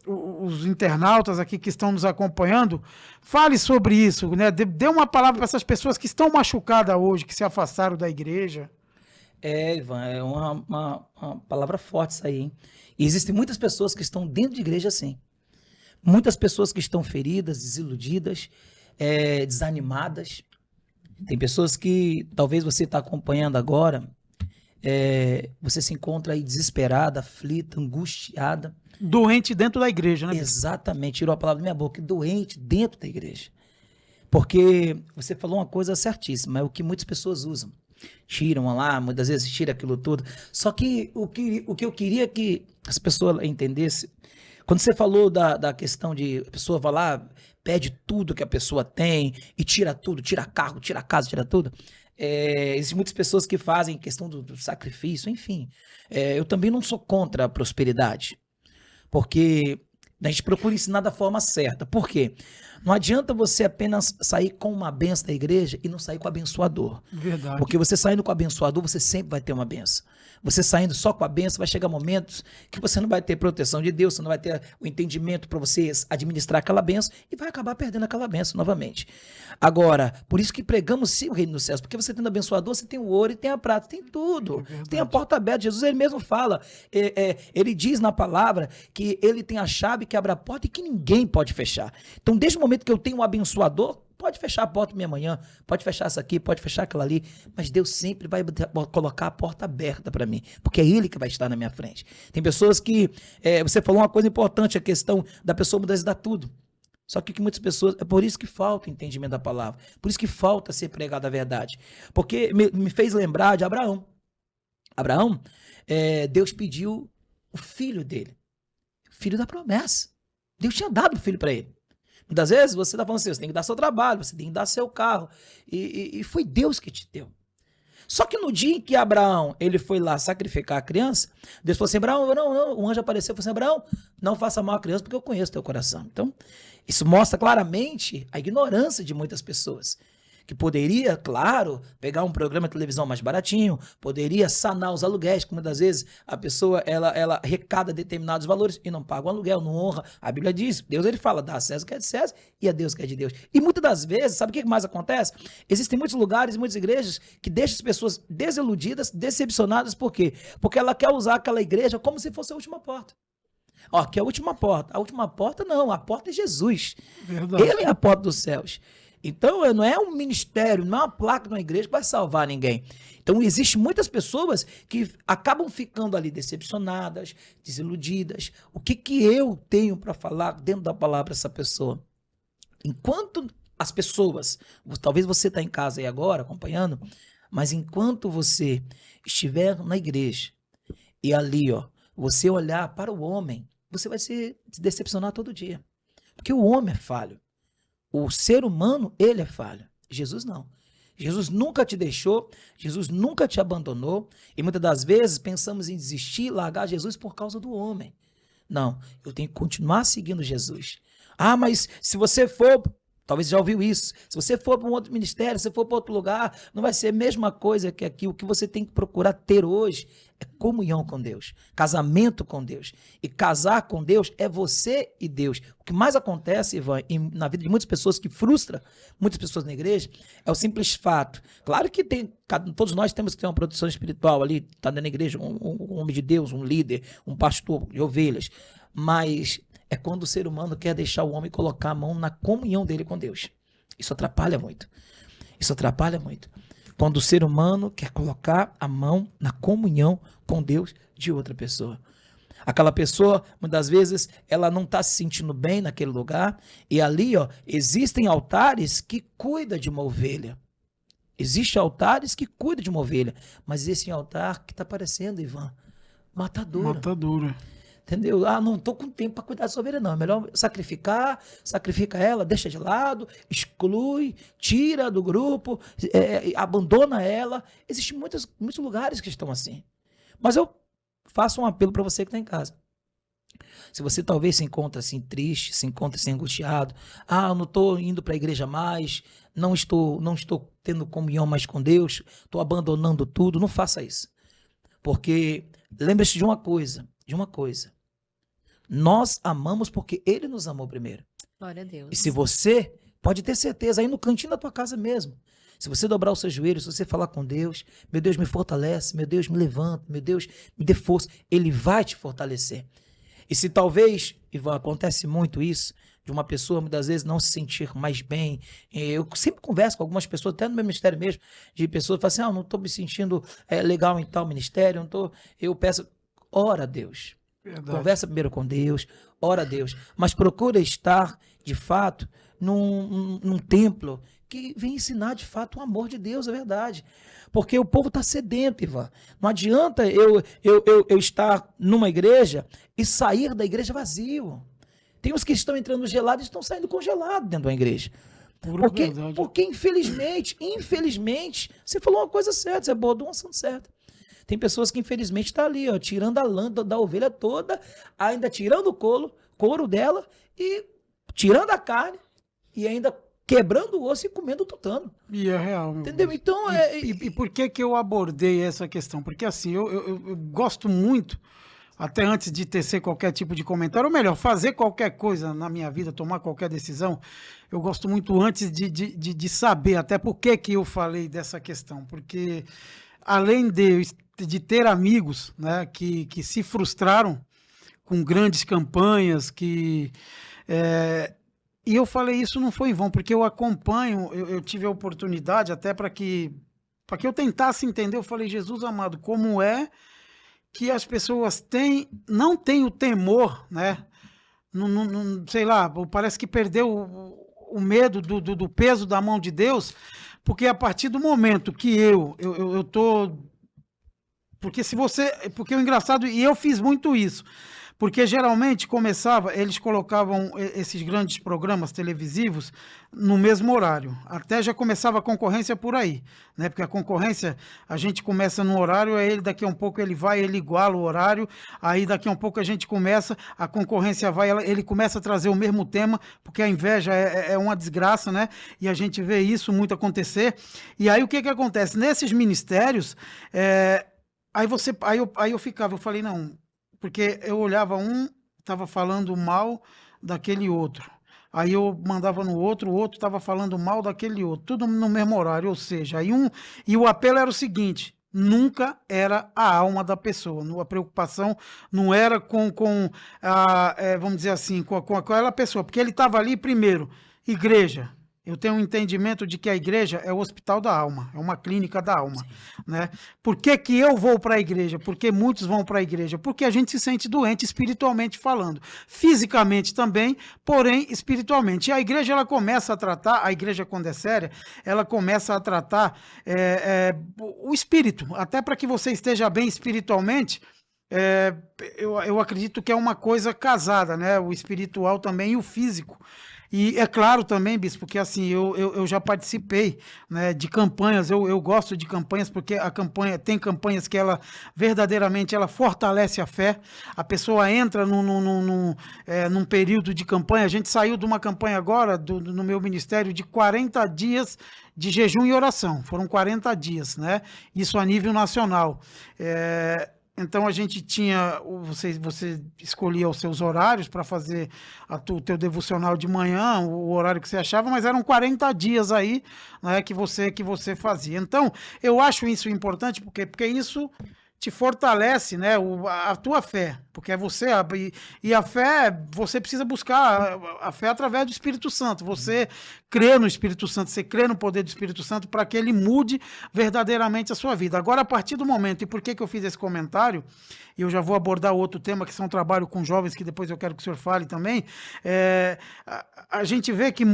os internautas aqui que estão nos acompanhando, fale sobre isso, né? Dê uma palavra para essas pessoas que estão machucadas hoje, que se afastaram da igreja. Ivan, é uma palavra forte isso aí, hein? E existem muitas pessoas que estão dentro de igreja assim. Muitas pessoas que estão feridas, desiludidas, desanimadas. Tem pessoas que talvez você está acompanhando agora, você se encontra aí desesperada, aflita, angustiada. Doente dentro da igreja, né? Exatamente, tirou a palavra da minha boca, doente dentro da igreja. Porque você falou uma coisa certíssima, é o que muitas pessoas usam. Tiram lá, muitas vezes tira aquilo tudo. Só que o que eu queria que as pessoas entendessem, quando você falou da questão de a pessoa vai lá, pede tudo que a pessoa tem e tira tudo, tira carro, tira casa, tira tudo. Existem muitas pessoas que fazem questão do sacrifício, enfim. Eu também não sou contra a prosperidade, porque a gente procura ensinar da forma certa. Por quê? Não adianta você apenas sair com uma benção da igreja e não sair com o abençoador. Verdade. Porque você saindo com o abençoador, você sempre vai ter uma benção. Você saindo só com a benção, vai chegar momentos que você não vai ter proteção de Deus, você não vai ter o entendimento para você administrar aquela benção e vai acabar perdendo aquela benção novamente. Agora, por isso que pregamos sim o reino dos céus, porque você tendo abençoador, você tem o ouro e tem a prata, tem tudo. Tem a porta aberta. Jesus, ele mesmo fala, ele diz na palavra que ele tem a chave que abre a porta e que ninguém pode fechar. Então, desde o momento que eu tenho um abençoador, pode fechar a porta minha manhã, pode fechar essa aqui, pode fechar aquela ali, mas Deus sempre vai colocar a porta aberta para mim, porque é Ele que vai estar na minha frente. Tem pessoas que, você falou uma coisa importante, a questão da pessoa muitas vezes dá tudo. Só que muitas pessoas, é por isso que falta o entendimento da palavra, por isso que falta ser pregada a verdade, porque me fez lembrar de Abraão. Abraão, Deus pediu o filho dele, filho da promessa. Deus tinha dado o filho para ele. Muitas vezes você está falando assim, você tem que dar seu trabalho, você tem que dar seu carro. E foi Deus que te deu. Só que no dia em que Abraão ele foi lá sacrificar a criança, Deus falou assim, Abraão, não, um anjo apareceu e falou assim, Abraão, não faça mal à criança porque eu conheço teu coração. Então, isso mostra claramente a ignorância de muitas pessoas. Que poderia, claro, pegar um programa de televisão mais baratinho, poderia sanar os aluguéis, que muitas vezes a pessoa, ela arrecada determinados valores e não paga o aluguel, não honra. A Bíblia diz, Deus ele fala, dá a César o que é de César e a Deus o que é de Deus. E muitas das vezes, sabe o que mais acontece? Existem muitos lugares, muitas igrejas que deixam as pessoas desiludidas, decepcionadas, por quê? Porque ela quer usar aquela igreja como se fosse a última porta. Ó, que é a última porta. A última porta não, a porta é Jesus. Verdade. Ele é a porta dos céus. Então, não é um ministério, não é uma placa na igreja que vai salvar ninguém. Então, existem muitas pessoas que acabam ficando ali decepcionadas, desiludidas. O que que eu tenho para falar dentro da palavra para essa pessoa? Enquanto as pessoas, talvez você está em casa aí agora acompanhando, mas enquanto você estiver na igreja e ali, ó, você olhar para o homem, você vai se decepcionar todo dia. Porque o homem é falho. O ser humano, ele é falho. Jesus não. Jesus nunca te deixou, Jesus nunca te abandonou, e muitas das vezes pensamos em desistir, largar Jesus por causa do homem. Não, eu tenho que continuar seguindo Jesus. Ah, mas se você for, talvez já ouviu isso, se você for para um outro ministério, se você for para outro lugar, não vai ser a mesma coisa que aqui. O que você tem que procurar ter hoje é comunhão com Deus, casamento com Deus. E casar com Deus é você e Deus. O que mais acontece, Ivan, na vida de muitas pessoas, que frustra muitas pessoas na igreja, é o simples fato. Claro que todos nós temos que ter uma produção espiritual ali, está dentro da igreja, um homem de Deus, um líder, um pastor de ovelhas, mas é quando o ser humano quer deixar o homem colocar a mão na comunhão dele com Deus. Isso atrapalha muito. Isso atrapalha muito. Quando o ser humano quer colocar a mão na comunhão com Deus de outra pessoa. Aquela pessoa, muitas vezes, ela não está se sentindo bem naquele lugar. E ali, ó, existem altares que cuidam de uma ovelha. Existem altares que cuidam de uma ovelha. Mas esse altar que está parecendo, Ivan, matadora. Matadora. Entendeu? Ah, não estou com tempo para cuidar dessa ovelha, não. É melhor sacrifica ela, deixa de lado, exclui, tira do grupo, abandona ela. Existem muitos lugares que estão assim. Mas eu faço um apelo para você que está em casa. Se você talvez se encontra assim triste, se encontra assim angustiado, eu não estou indo para a igreja mais, não estou tendo comunhão mais com Deus, estou abandonando tudo, não faça isso. Porque lembre-se de uma coisa. Nós amamos porque Ele nos amou primeiro. Glória a Deus. E se você, pode ter certeza, aí no cantinho da tua casa mesmo, se você dobrar os seus joelhos, se você falar com Deus, meu Deus me fortalece, meu Deus me levanta, meu Deus me dê força, Ele vai te fortalecer. E se talvez, Ivan, acontece muito isso, de uma pessoa muitas vezes não se sentir mais bem, eu sempre converso com algumas pessoas, até no meu ministério mesmo, de pessoas que falam assim, não estou me sentindo legal em tal ministério, eu peço, ora a Deus. Verdade. Conversa primeiro com Deus, ora a Deus, mas procura estar, de fato, num templo que vem ensinar, de fato, o amor de Deus, é verdade. Porque o povo está sedento, Ivan. Não adianta eu estar numa igreja e sair da igreja vazio. Tem uns que estão entrando gelados e estão saindo congelados dentro da igreja. Porque infelizmente, você falou uma coisa certa, você abordou uma ação certa. Tem pessoas que, infelizmente, estão ali, ó, tirando a lã da ovelha toda, ainda tirando o couro dela, e tirando a carne, e ainda quebrando o osso e comendo o tutano. E é real. Entendeu? Então, E por que eu abordei essa questão? Porque, assim, eu gosto muito, até antes de tecer qualquer tipo de comentário, ou melhor, fazer qualquer coisa na minha vida, tomar qualquer decisão, eu gosto muito antes de saber até por que eu falei dessa questão. Porque, além de ter amigos, né, que se frustraram com grandes campanhas, e eu falei isso não foi em vão, porque eu acompanho, eu tive a oportunidade até para que eu tentasse entender, eu falei, Jesus amado, como é que as pessoas não têm o temor, né? Não, sei lá, parece que perdeu o medo do peso da mão de Deus, porque a partir do momento que eu tô... Porque o engraçado, e eu fiz muito isso, porque geralmente eles colocavam esses grandes programas televisivos no mesmo horário, até já começava a concorrência por aí, né? Porque a concorrência, a gente começa no horário, aí daqui a um pouco ele iguala o horário, aí daqui a um pouco a concorrência ele começa a trazer o mesmo tema, porque a inveja é uma desgraça, né? E a gente vê isso muito acontecer, e aí o que acontece? Nesses ministérios, Aí eu falei, não, porque eu olhava estava falando mal daquele outro. Aí eu mandava no outro, o outro estava falando mal daquele outro, tudo no mesmo horário, ou seja, e o apelo era o seguinte, nunca era a alma da pessoa, a preocupação não era vamos dizer assim, com aquela pessoa, porque ele estava ali primeiro, igreja, Eu tenho um entendimento de que a igreja é o hospital da alma, é uma clínica da alma, né? Por que que eu vou para a igreja? Porque muitos vão para a igreja? Porque a gente se sente doente espiritualmente falando, fisicamente também, porém espiritualmente. E a igreja, ela começa a tratar, a igreja quando é séria, ela começa a tratar o espírito, até para que você esteja bem espiritualmente. Eu acredito que é uma coisa casada, né? O espiritual também e o físico. E é claro também, bispo, porque assim, eu já participei, né, de campanhas, eu gosto de campanhas, porque a campanha, tem campanhas que ela verdadeiramente ela fortalece a fé, a pessoa entra num período de campanha, a gente saiu de uma campanha agora, no meu ministério, de 40 dias de jejum e oração, foram 40 dias, né, isso a nível nacional. Então a gente tinha, você escolhia os seus horários para fazer o teu devocional de manhã, o horário que você achava, mas eram 40 dias aí, né, que você fazia. Então, eu acho isso importante, porque isso te fortalece, né, a tua fé, porque é você, e a fé, você precisa buscar a fé através do Espírito Santo, você crê no Espírito Santo, você crê no poder do Espírito Santo para que ele mude verdadeiramente a sua vida. Agora, a partir do momento, e por que eu fiz esse comentário, e eu já vou abordar outro tema, que são trabalho com jovens, que depois eu quero que o senhor fale também, a gente vê que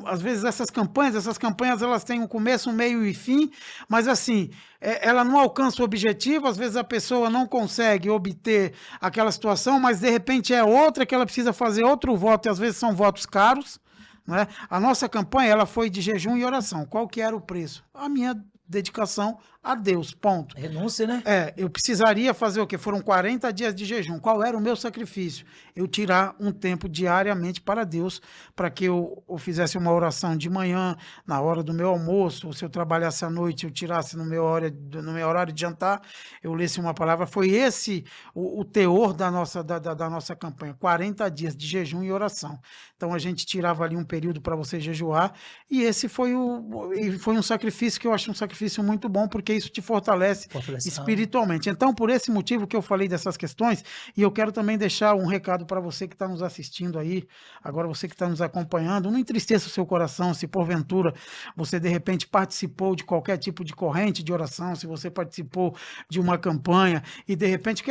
às vezes essas campanhas elas têm um começo, um meio e fim, mas assim, ela não alcança o objetivo, às vezes a pessoa não consegue obter aquela situação, mas de repente é outra que ela precisa fazer outro voto, e às vezes são votos caros, né? A nossa campanha ela foi de jejum e oração. Qual que era o preço? A minha dedicação a Deus, ponto. Renúncia, né? Eu precisaria fazer o quê? Foram 40 dias de jejum. Qual era o meu sacrifício? Eu tirar um tempo diariamente para Deus, para que eu fizesse uma oração de manhã, na hora do meu almoço, ou se eu trabalhasse à noite, eu tirasse no meu horário de jantar, eu lesse uma palavra. Foi esse o teor da nossa campanha, 40 dias de jejum e oração. Então a gente tirava ali um período para você jejuar, e esse foi um sacrifício que eu acho um sacrifício muito bom, porque isso te fortalece espiritualmente. Então, por esse motivo que eu falei dessas questões, e eu quero também deixar um recado para você que está nos assistindo aí, agora você que está nos acompanhando, não entristeça o seu coração se porventura você de repente participou de qualquer tipo de corrente de oração, se você participou de uma campanha, e de repente,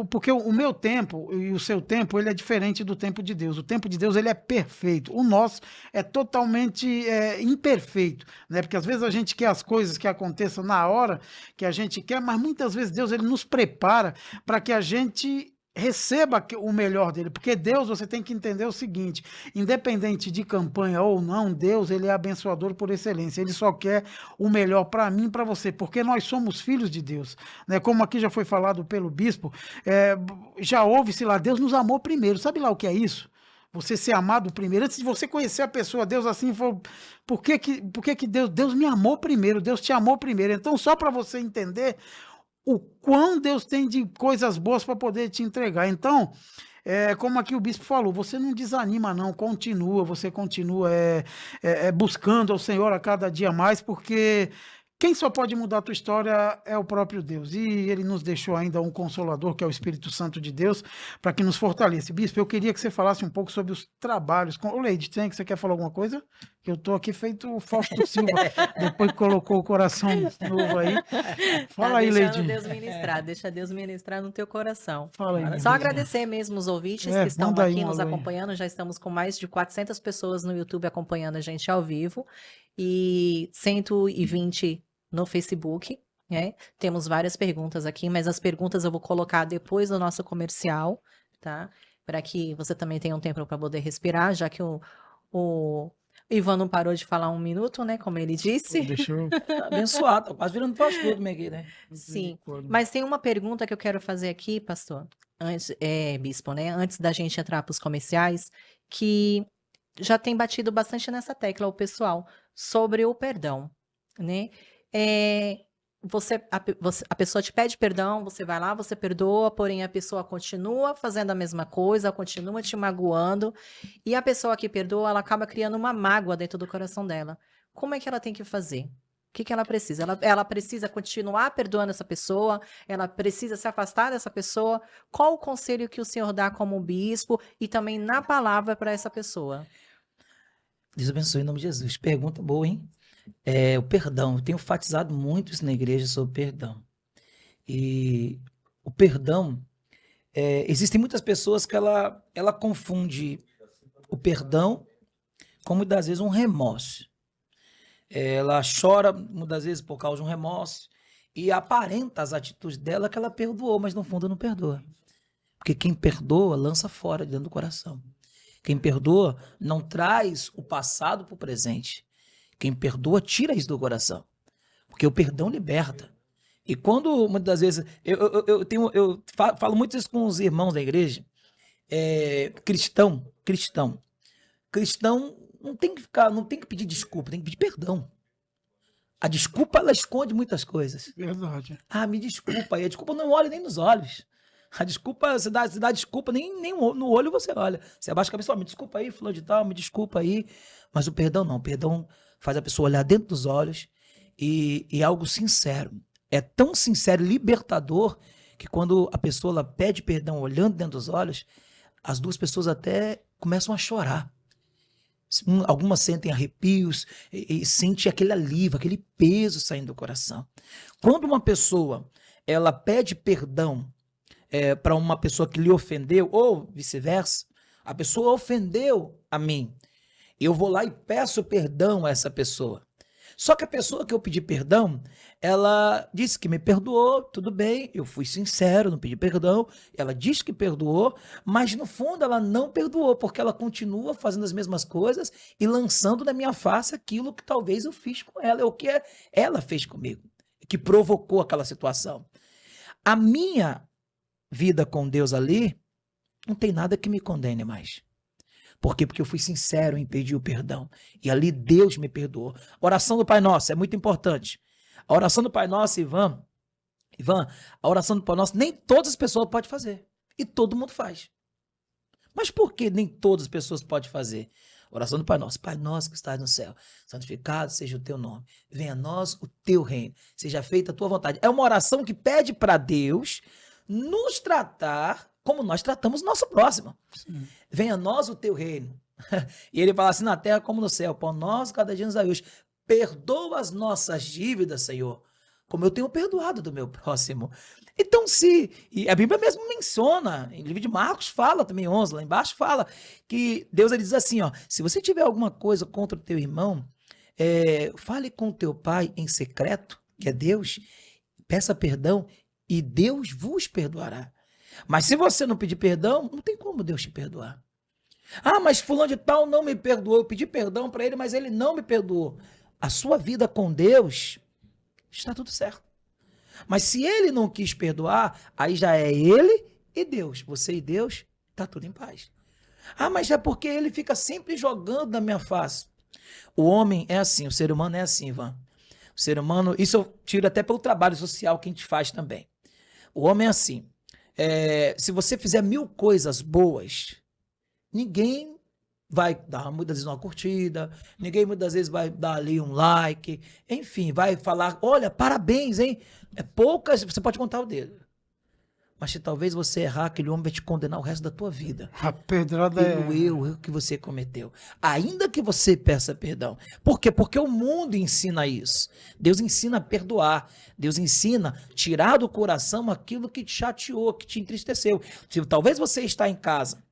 porque o meu tempo e o seu tempo, ele é diferente do tempo de Deus. O tempo de Deus, ele é perfeito. O nosso é totalmente imperfeito, né? Porque às vezes a gente quer as coisas que aconteçam na hora que a gente quer, mas muitas vezes Deus ele nos prepara para que a gente receba o melhor dele, porque Deus, você tem que entender o seguinte, independente de campanha ou não, Deus ele é abençoador por excelência, ele só quer o melhor para mim e para você, porque nós somos filhos de Deus, né? Como aqui já foi falado pelo bispo, já ouve-se lá, Deus nos amou primeiro, sabe lá o que é isso? Você ser amado primeiro, antes de você conhecer a pessoa, Deus assim falou, por que Deus me amou primeiro, Deus te amou primeiro. Então, só para você entender o quão Deus tem de coisas boas para poder te entregar. Então, como aqui o bispo falou, você não desanima não, você continua buscando ao Senhor a cada dia mais, porque quem só pode mudar a tua história é o próprio Deus. E ele nos deixou ainda um consolador, que é o Espírito Santo de Deus, para que nos fortaleça. Bispo, eu queria que você falasse um pouco sobre os trabalhos. Ô, Leide, você quer falar alguma coisa? Eu estou aqui feito o Fausto Silva, depois que colocou o coração novo aí. Fala aí, Leide. Deixa Deus ministrar no teu coração. Fala aí. Só agradecer mesmo os ouvintes que estão aqui nos acompanhando. Já estamos com mais de 400 pessoas no YouTube acompanhando a gente ao vivo. E 120 no Facebook, né? Temos várias perguntas aqui, mas as perguntas eu vou colocar depois do nosso comercial, tá? Para que você também tenha um tempo para poder respirar, já que o Ivan não parou de falar 1 minuto, né? Como ele disse. Deixa eu... Abençoado, quase virando pastor do aqui, né? Sim, mas tem uma pergunta que eu quero fazer aqui, pastor, bispo, né? Antes da gente entrar para os comerciais, que já tem batido bastante nessa tecla o pessoal sobre o perdão, né? A pessoa te pede perdão, você vai lá, você perdoa, porém a pessoa continua fazendo a mesma coisa, continua te magoando, e a pessoa que perdoa, ela acaba criando uma mágoa dentro do coração dela. Como é que ela tem que fazer? O que ela precisa? Ela precisa continuar perdoando essa pessoa? Ela precisa se afastar dessa pessoa? Qual o conselho que o senhor dá como bispo e também na palavra para essa pessoa? Deus abençoe em nome de Jesus. Pergunta boa, hein? O perdão. Eu tenho enfatizado muito isso na igreja sobre perdão. E o perdão, existem muitas pessoas que ela confunde o perdão com muitas vezes um remorso. Ela chora muitas vezes por causa de um remorso e aparenta as atitudes dela que ela perdoou, mas no fundo não perdoa. Porque quem perdoa lança fora de dentro do coração. Quem perdoa não traz o passado para o presente. Quem perdoa tira isso do coração. Porque o perdão liberta. E quando, muitas vezes, eu falo muito isso com os irmãos da igreja, cristão não tem que pedir desculpa, tem que pedir perdão. A desculpa, ela esconde muitas coisas. Verdade. Ah, me desculpa. E a desculpa não olha nem nos olhos. A desculpa, você dá desculpa, nem no olho você olha. Você abaixa a cabeça, me desculpa aí, fulano de tal, me desculpa aí. Mas o perdão não. O perdão faz a pessoa olhar dentro dos olhos e é algo sincero. É tão sincero e libertador que quando a pessoa ela pede perdão olhando dentro dos olhos, as duas pessoas até começam a chorar. Algumas sentem arrepios e sentem aquele alívio, aquele peso saindo do coração. Quando uma pessoa ela pede perdão para uma pessoa que lhe ofendeu, ou vice-versa, a pessoa ofendeu a mim, eu vou lá e peço perdão a essa pessoa. Só que a pessoa que eu pedi perdão, ela disse que me perdoou, tudo bem, eu fui sincero, não pedi perdão, ela disse que perdoou, mas no fundo ela não perdoou, porque ela continua fazendo as mesmas coisas e lançando na minha face aquilo que talvez eu fiz com ela, ou que ela fez comigo, que provocou aquela situação. A minha vida com Deus ali, não tem nada que me condene mais. Por quê? Porque eu fui sincero em pedir o perdão. E ali Deus me perdoou. A oração do Pai Nosso é muito importante. A oração do Pai Nosso, Ivan, a oração do Pai Nosso, nem todas as pessoas podem fazer. E todo mundo faz. Mas por que nem todas as pessoas podem fazer? A oração do Pai Nosso que estás no céu, santificado seja o teu nome. Venha a nós o teu reino. Seja feita a tua vontade. É uma oração que pede para Deus nos tratar como nós tratamos o nosso próximo. Sim. Venha a nós o teu reino. E ele fala assim, na terra como no céu, pão nosso cada dia nos dai hoje. Perdoa as nossas dívidas, Senhor, como eu tenho perdoado do meu próximo. Então, e a Bíblia mesmo menciona, em livro de Marcos fala também, 11, lá embaixo fala, que Deus ele diz assim, ó, se você tiver alguma coisa contra o teu irmão, fale com o teu pai em secreto, que é Deus, peça perdão e Deus vos perdoará. Mas se você não pedir perdão, não tem como Deus te perdoar. Ah, mas fulano de tal não me perdoou. Eu pedi perdão para ele, mas ele não me perdoou. A sua vida com Deus está tudo certo. Mas se ele não quis perdoar, aí já é ele e Deus. Você e Deus, está tudo em paz. Ah, mas é porque ele fica sempre jogando na minha face. O homem é assim, o ser humano é assim, Ivan. O ser humano, isso eu tiro até pelo trabalho social que a gente faz também. O homem é assim. Se você fizer 1000 coisas boas, ninguém vai dar muitas vezes uma curtida, ninguém muitas vezes vai dar ali um like, enfim, vai falar, olha, parabéns, hein? Poucas, você pode contar o dedo. Mas se talvez você errar, aquele homem vai te condenar o resto da tua vida. A pedrada pelo erro que você cometeu. Ainda que você peça perdão. Por quê? Porque o mundo ensina isso. Deus ensina a perdoar. Deus ensina a tirar do coração aquilo que te chateou, que te entristeceu. Se talvez você está em casa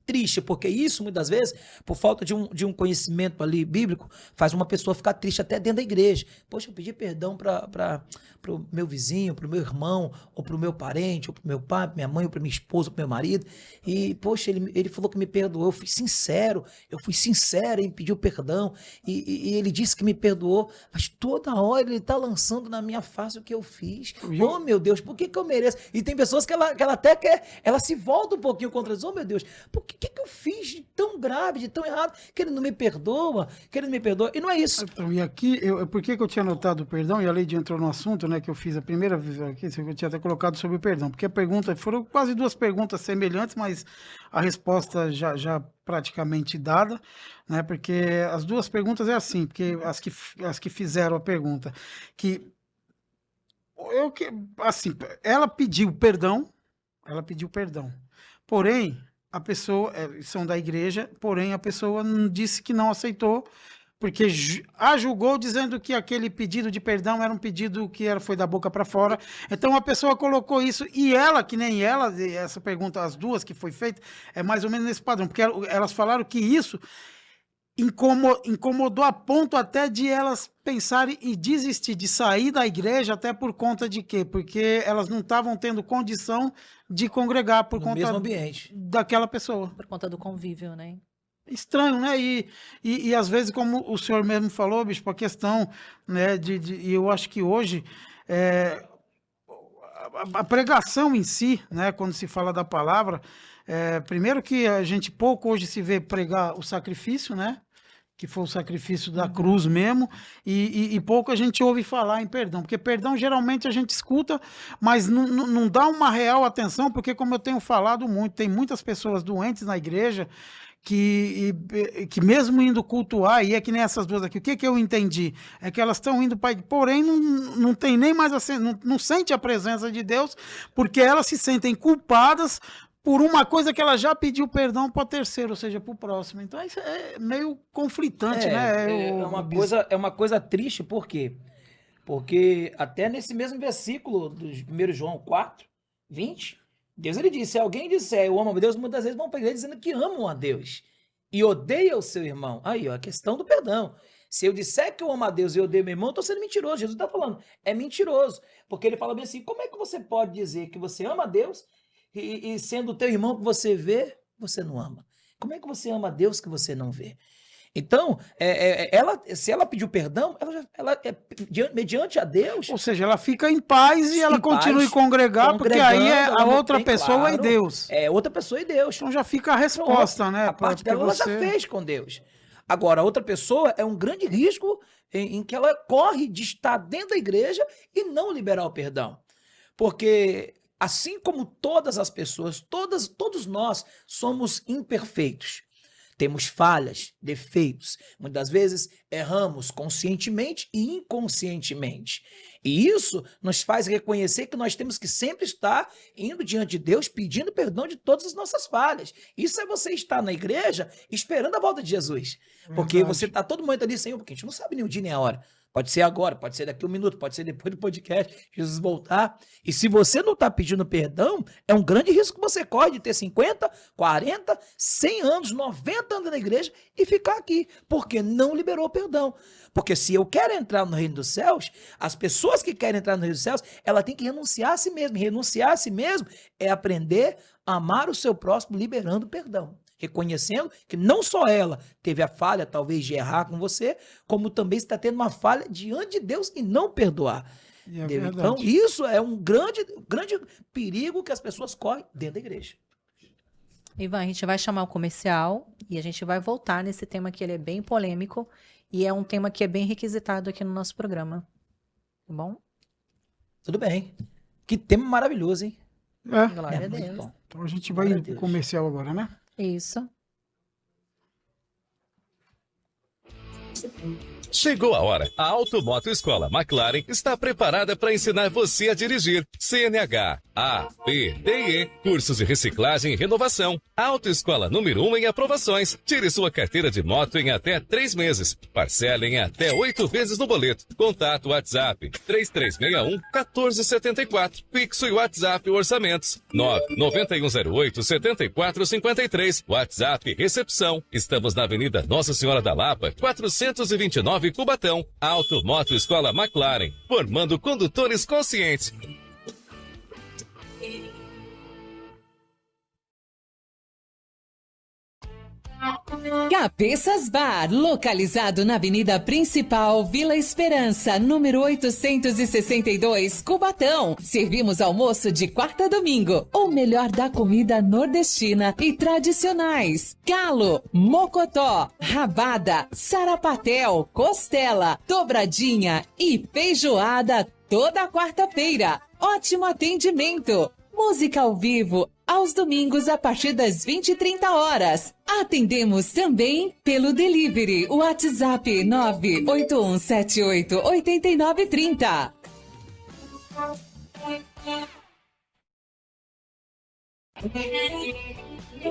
triste, porque isso muitas vezes, por falta de um conhecimento ali bíblico, faz uma pessoa ficar triste até dentro da igreja. Poxa, eu pedi perdão para o meu vizinho, para o meu irmão, ou para o meu parente, ou para o meu pai, para minha mãe, ou para minha esposa, ou para o meu marido, e poxa, ele falou que me perdoou, eu fui sincero em pedir o perdão, e ele disse que me perdoou, mas toda hora ele está lançando na minha face o que eu fiz. Oh, meu Deus, por que eu mereço? E tem pessoas que ela até quer, ela se volta um pouquinho contra eles. Oh, meu Deus, por que eu fiz de tão grave, de tão errado, que ele não me perdoa, e não é isso. Então, e aqui, por que eu tinha anotado o perdão, e a Leide entrou no assunto, né, que eu fiz a primeira vez aqui, eu tinha até colocado sobre o perdão, porque a pergunta, foram quase 2 perguntas semelhantes, mas a resposta já praticamente dada, né, porque as 2 perguntas é assim, porque as que fizeram a pergunta, assim, ela pediu perdão, porém, a pessoa, são da igreja, porém a pessoa disse que não aceitou, porque a julgou dizendo que aquele pedido de perdão era um pedido que foi da boca para fora. Então a pessoa colocou isso, e ela, que nem ela, essa pergunta, as duas que foi feita, é mais ou menos nesse padrão, porque elas falaram que isso incomodou a ponto até de elas pensarem e desistir de sair da igreja, até por conta de quê? Porque elas não estavam tendo condição de congregar por No conta mesmo ambiente. daquela pessoa. Por conta do convívio, né? Estranho, né? E às vezes, como o senhor mesmo falou, bispo, a questão, né, e eu acho que hoje a pregação em si, né, quando se fala da palavra, primeiro que a gente pouco hoje se vê pregar o sacrifício, né? Que foi o sacrifício da cruz mesmo, e pouco a gente ouve falar em perdão, porque perdão geralmente a gente escuta, mas não dá uma real atenção, porque como eu tenho falado muito, tem muitas pessoas doentes na igreja, que mesmo indo cultuar, e é que nem essas duas aqui, o que eu entendi? É que elas estão indo para... Porém, não tem nem mais... Não sente a presença de Deus, porque elas se sentem culpadas por uma coisa que ela já pediu perdão para o terceiro, ou seja, para o próximo. Então, isso é meio conflitante, né? É uma coisa triste, por quê? Porque até nesse mesmo versículo do 1 João 4, 20... Deus, ele disse, se alguém disser eu amo a Deus, muitas vezes vão pegar dizendo que amam a Deus e odeia o seu irmão. Aí, ó, a questão do perdão. Se eu disser que eu amo a Deus e odeio meu irmão, eu estou sendo mentiroso. Jesus está falando, é mentiroso. Porque ele fala bem assim, como é que você pode dizer que você ama a Deus e sendo o teu irmão que você vê, você não ama? Como é que você ama a Deus que você não vê? Então, se ela pediu perdão, mediante a Deus... Ou seja, ela fica em paz e ela continua a congregar, porque aí a outra pessoa e Deus. É outra pessoa e Deus. Então já fica a resposta, né? A parte dela ela já fez com Deus. Agora, a outra pessoa é um grande risco em que ela corre de estar dentro da igreja e não liberar o perdão. Porque... assim como todas as pessoas, todos nós somos imperfeitos. Temos falhas, defeitos. Muitas vezes erramos conscientemente e inconscientemente. E isso nos faz reconhecer que nós temos que sempre estar indo diante de Deus pedindo perdão de todas as nossas falhas. Isso é você estar na igreja esperando a volta de Jesus. Porque você está todo momento ali, Senhor, porque a gente não sabe nem o dia nem a hora. Pode ser agora, pode ser daqui a 1 minuto, pode ser depois do podcast, Jesus voltar. E se você não está pedindo perdão, é um grande risco que você corre de ter 50, 40, 100 anos, 90 anos na igreja e ficar aqui, porque não liberou perdão. Porque se eu quero entrar no reino dos céus, as pessoas que querem entrar no reino dos céus, ela tem que renunciar a si mesma. E renunciar a si mesmo é aprender a amar o seu próximo liberando perdão. Reconhecendo que não só ela teve a falha, talvez, de errar com você, como também está tendo uma falha diante de Deus e não perdoar. Então, isso é um grande perigo que as pessoas correm dentro da igreja. Ivan, a gente vai chamar o comercial e a gente vai voltar nesse tema que ele é bem polêmico e é um tema que é bem requisitado aqui no nosso programa. Tá bom? Tudo bem. Que tema maravilhoso, hein? Glória a Deus. Bom. Então a gente vai pro comercial agora, né? Isso. Chegou a hora. A Automoto Escola McLaren está preparada para ensinar você a dirigir. CNH, A, P, D e E, cursos de reciclagem e renovação. Autoescola número 1 em aprovações. Tire sua carteira de moto em até 3 meses. Parcela em até 8 vezes no boleto. Contato WhatsApp 3361-1474. Pixo e WhatsApp orçamentos 99108-7453. WhatsApp recepção. Estamos na Avenida Nossa Senhora da Lapa, 429 Cubatão. Automoto Escola McLaren, formando condutores conscientes. Cabeças Bar, localizado na Avenida Principal, Vila Esperança, número 862, Cubatão. Servimos almoço de quarta a domingo, o melhor da comida nordestina e tradicionais. Galo, mocotó, rabada, sarapatel, costela, dobradinha e feijoada toda quarta-feira. Ótimo atendimento. Música ao vivo aos domingos a partir das 20h30. Atendemos também pelo delivery. WhatsApp 981788930.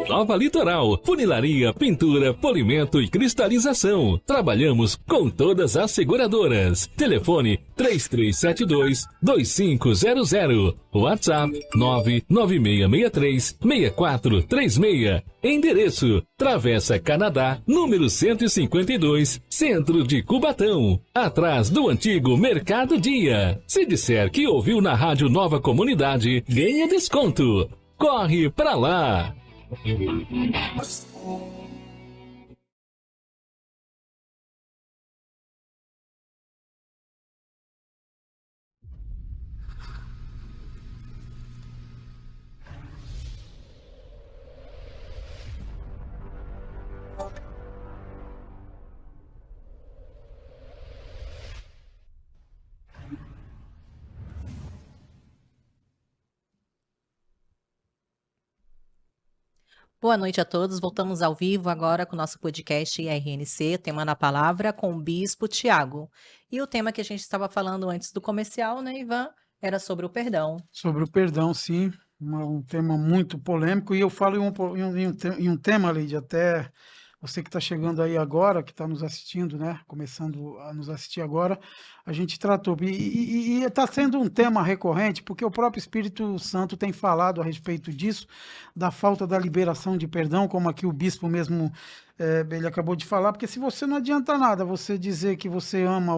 Nova Litoral, funilaria, pintura, polimento e cristalização. Trabalhamos com todas as seguradoras. Telefone 3372-2500. WhatsApp 99663-6436. Endereço: Travessa Canadá, número 152, Centro de Cubatão, atrás do antigo Mercado Dia. Se disser que ouviu na Rádio Nova Comunidade, ganha desconto. Corre pra lá! Boa noite a todos. Voltamos ao vivo agora com o nosso podcast RNC, tema na palavra, com o Bispo Tiago. E o tema que a gente estava falando antes do comercial, né, Ivan, era sobre o perdão. Sobre o perdão, sim. Um tema muito polêmico. E eu falo em um tema, Leide, até você que está chegando aí agora, que está nos assistindo, né? Começando a nos assistir agora, a gente tratou. E está sendo um tema recorrente, porque o próprio Espírito Santo tem falado a respeito disso, da falta da liberação de perdão, como aqui o bispo mesmo, ele acabou de falar, porque se você não adianta nada você dizer que você ama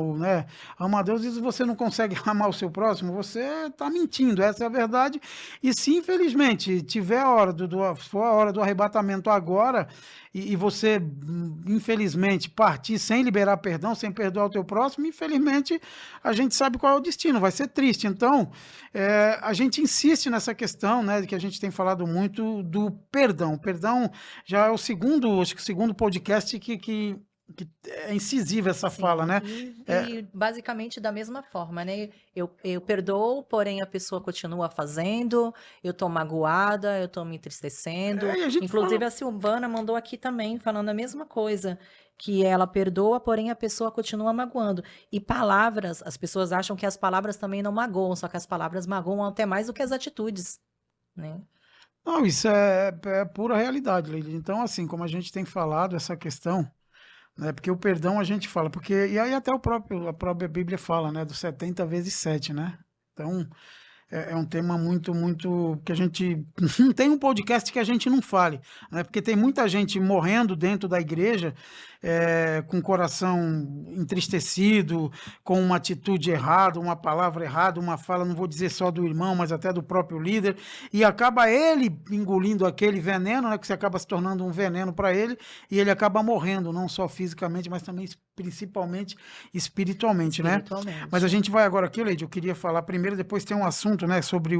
ama a Deus e você não consegue amar o seu próximo, você está mentindo, essa é a verdade. E se infelizmente tiver for a hora do arrebatamento agora, e você infelizmente partir sem liberar perdão, sem perdoar o teu próximo, infelizmente a gente sabe qual é o destino, vai ser triste. Então a gente insiste nessa questão, né, que a gente tem falado muito do perdão. O perdão já é o segundo podcast que é incisiva essa fala, né? E basicamente da mesma forma, né? Eu perdoo, porém a pessoa continua fazendo, eu tô magoada, eu tô me entristecendo. Inclusive a Silvana mandou aqui também falando a mesma coisa, que ela perdoa, porém a pessoa continua magoando. E palavras, as pessoas acham que as palavras também não magoam, só que as palavras magoam até mais do que as atitudes, né? Não, isso é pura realidade, Leide. Então, assim, como a gente tem falado, essa questão, né, porque o perdão a gente fala, e aí até a própria Bíblia fala, né, do 70 vezes 7, né? Então, é um tema muito, muito, que a gente não tem um podcast que a gente não fale, né? Porque tem muita gente morrendo dentro da igreja, com o coração entristecido, com uma atitude errada, uma palavra errada, uma fala, não vou dizer só do irmão, mas até do próprio líder, e acaba ele engolindo aquele veneno, né, que se acaba se tornando um veneno para ele, e ele acaba morrendo, não só fisicamente, mas também principalmente espiritualmente, né? Mas a gente vai agora aqui, Leide, eu queria falar primeiro, depois tem um assunto, né, sobre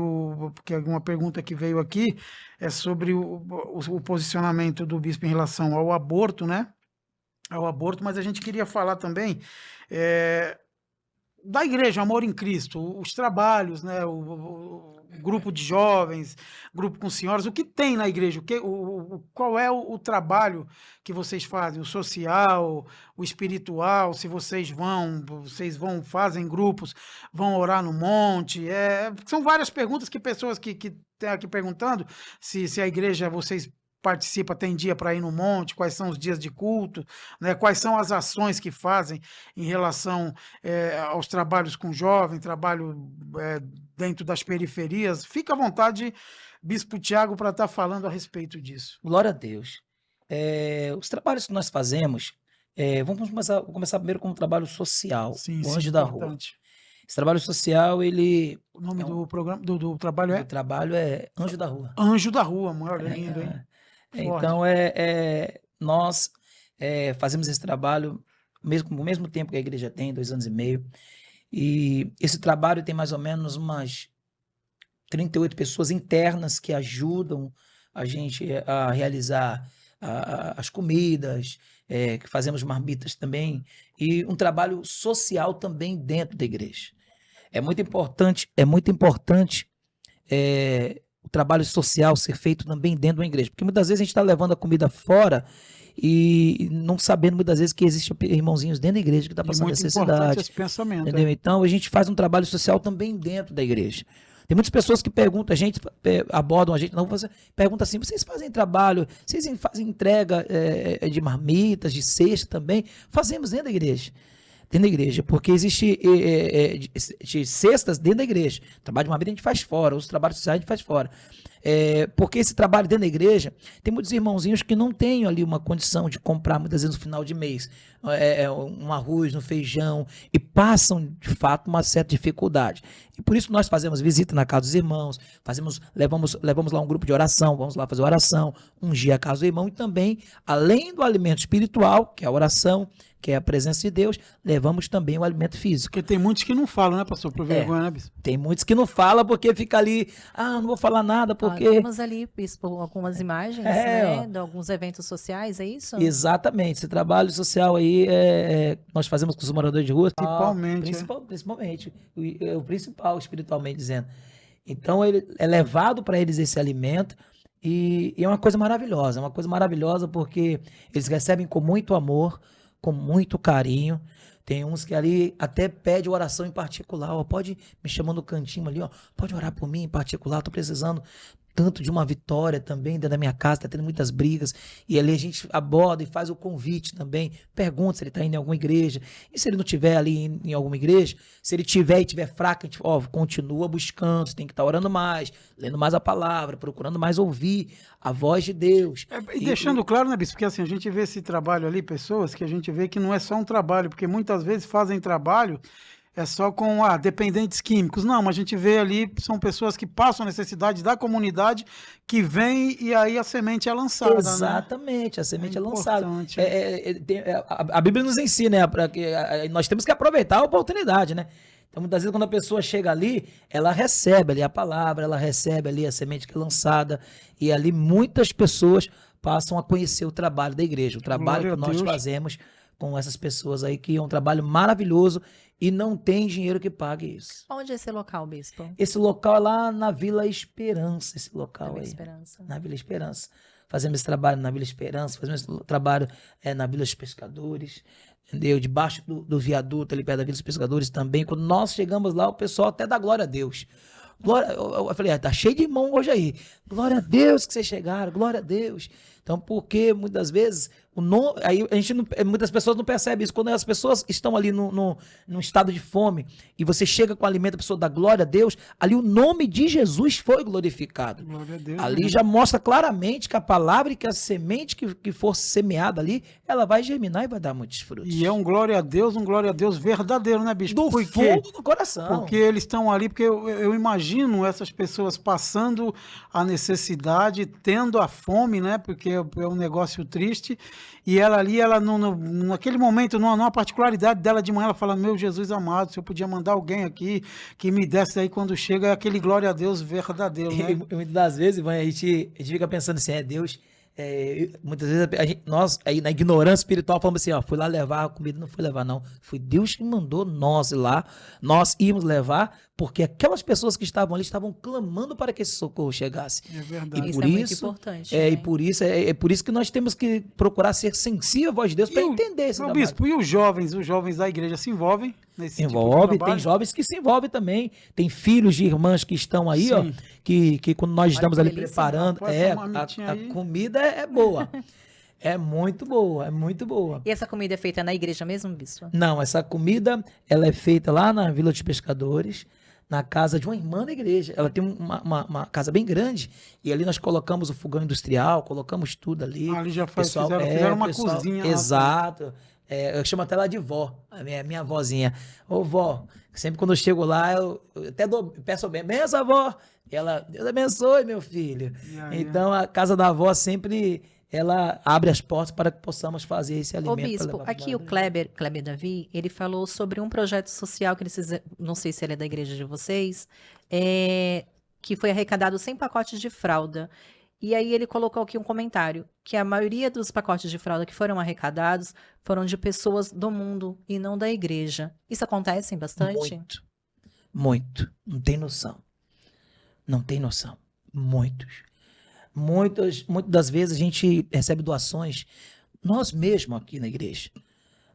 porque uma pergunta que veio aqui é sobre o posicionamento do bispo em relação ao aborto, né? Ao aborto, mas a gente queria falar também da igreja Amor em Cristo, os trabalhos, né, o grupo de jovens, grupo com senhoras, o que tem na igreja, qual é o trabalho que vocês fazem, o social, o espiritual, se vocês fazem grupos, vão orar no monte, são várias perguntas que pessoas que estão aqui perguntando, se a igreja, vocês participa, tem dia para ir no monte, quais são os dias de culto, né? Quais são as ações que fazem em relação aos trabalhos com jovem, trabalho dentro das periferias. Fica à vontade, Bispo Tiago, para estar falando a respeito disso. Glória a Deus. Os trabalhos que nós fazemos, vamos começar primeiro com o trabalho social, o Anjo da Rua. Esse trabalho social, o nome do programa, do trabalho é? O trabalho é Anjo da Rua. Anjo da Rua, maior lindo, hein? Então, nós fazemos esse trabalho ao mesmo tempo que a igreja tem, 2 anos e meio. E esse trabalho tem mais ou menos umas 38 pessoas internas que ajudam a gente a realizar as comidas, que fazemos marmitas também, e um trabalho social também dentro da igreja. É muito importante o trabalho social ser feito também dentro da igreja, porque muitas vezes a gente está levando a comida fora e não sabendo muitas vezes que existem irmãozinhos dentro da igreja que estão passando necessidade. Esse pensamento, entendeu? Então a gente faz um trabalho social também dentro da igreja. Tem muitas pessoas que perguntam a gente, abordam a gente, não, você pergunta assim, vocês fazem trabalho, vocês fazem entrega de marmitas, de cesta também? Fazemos dentro da igreja. Dentro da igreja, porque existe cestas dentro da igreja. O trabalho de marmita a gente faz fora, os trabalhos sociais a gente faz fora. Porque esse trabalho dentro da igreja, tem muitos irmãozinhos que não têm ali uma condição de comprar, muitas vezes no final de mês, um arroz, um feijão, e passam, de fato, uma certa dificuldade. E por isso nós fazemos visita na casa dos irmãos, levamos lá um grupo de oração, vamos lá fazer oração, ungir a casa do irmão, e também, além do alimento espiritual, que é a oração, que é a presença de Deus, levamos também o alimento físico. Porque tem muitos que não falam, né, pastor? Por vergonha, né, bispo? Tem muitos que não falam porque fica ali, não vou falar nada porque... Temos ali, bispo, algumas imagens, né, de alguns eventos sociais, é isso? Exatamente, esse trabalho social aí, nós fazemos com os moradores de rua. Principalmente. O principal, espiritualmente dizendo. Então, é levado para eles esse alimento e é uma coisa maravilhosa porque eles recebem com muito amor, com muito carinho. Tem uns que ali até pede oração em particular, pode me chamar no cantinho ali, pode orar por mim em particular, tô precisando tanto de uma vitória também dentro da minha casa, tá tendo muitas brigas, e ali a gente aborda e faz o convite também, pergunta se ele tá indo em alguma igreja, e se ele não tiver ali em alguma igreja, se ele tiver e tiver fraco, a gente, continua buscando, você tem que estar orando mais, lendo mais a palavra, procurando mais ouvir a voz de Deus. E deixando claro, né, bispo, porque assim, a gente vê esse trabalho ali, pessoas que a gente vê que não é só um trabalho, porque muitas vezes fazem trabalho só com dependentes químicos. Não, mas a gente vê ali, são pessoas que passam a necessidade da comunidade, que vem e aí a semente é lançada. Exatamente, né? A semente é lançada. A Bíblia nos ensina, nós temos que aproveitar a oportunidade, né? Então, muitas vezes, quando a pessoa chega ali, ela recebe ali a palavra, ela recebe ali a semente que é lançada, e ali muitas pessoas passam a conhecer o trabalho da igreja, o trabalho que nós fazemos com essas pessoas aí, que é um trabalho maravilhoso e não tem dinheiro que pague isso. Onde é esse local, bispo? Esse local é lá na Vila Esperança, na Vila Esperança. Fazemos esse trabalho na Vila Esperança, fazemos esse trabalho na Vila dos Pescadores, entendeu? Debaixo do viaduto, ali perto da Vila dos Pescadores também. Quando nós chegamos lá, o pessoal até dá glória a Deus. Eu falei, tá cheio de irmão hoje aí. Glória a Deus que vocês chegaram, glória a Deus. Então, porque muitas vezes, aí a gente muitas pessoas não percebem isso. Quando as pessoas estão ali num estado de fome e você chega com alimento, a pessoa dá glória a Deus, ali o nome de Jesus foi glorificado. Glória a Deus, ali já mostra claramente que a palavra e que a semente que for semeada ali, ela vai germinar e vai dar muitos frutos. E é um glória a Deus verdadeiro, né, bispo? Do fundo do coração. Porque eles estão ali, porque eu imagino essas pessoas passando a necessidade, tendo a fome, né? Porque é um negócio triste, e ela ali, naquele momento, numa particularidade dela de manhã, ela fala, meu Jesus amado, se eu podia mandar alguém aqui que me desse aí quando chega, é aquele glória a Deus verdadeiro, né? E muitas das vezes, a gente fica pensando assim, Deus... muitas vezes nós aí na ignorância espiritual falamos assim, fui lá levar a comida, não fui levar não, foi Deus que mandou nós ir lá, nós íamos levar, porque aquelas pessoas que estavam ali estavam clamando para que esse socorro chegasse. É verdade. E isso por é isso, muito importante. E por isso é por isso que nós temos que procurar ser sensível à voz de Deus para entender esse trabalho. Bispo, e os jovens da igreja se envolvem nesse tipo de Envolve, trabalho? tem jovens que se envolvem também, tem filhos de irmãs que estão aí, que quando nós estamos ali preparando, a comida é boa. É muito boa, é muito boa. E essa comida é feita na igreja mesmo, bispo? Não, essa comida, ela é feita lá na Vila dos Pescadores, na casa de uma irmã da igreja. Ela tem uma casa bem grande, e ali nós colocamos o fogão industrial, colocamos tudo ali. Ali já fizeram uma cozinha. Exato. Eu chamo até ela de vó, a minha vozinha. Ô vó, sempre quando eu chego lá, eu até peço benção, vó. E ela, Deus abençoe, meu filho. Então, a casa da avó sempre, ela abre as portas para que possamos fazer esse alimento. Ô bispo, aqui o Kleber Davi, ele falou sobre um projeto social que eles fizeram, não sei se ele é da igreja de vocês, que foi arrecadado 100 pacotes de fralda. E aí ele colocou aqui um comentário, que a maioria dos pacotes de fralda que foram arrecadados foram de pessoas do mundo e não da igreja. Isso acontece bastante? Muito. Não tem noção. Não tem noção. Muitas das vezes a gente recebe doações, nós mesmos aqui na igreja.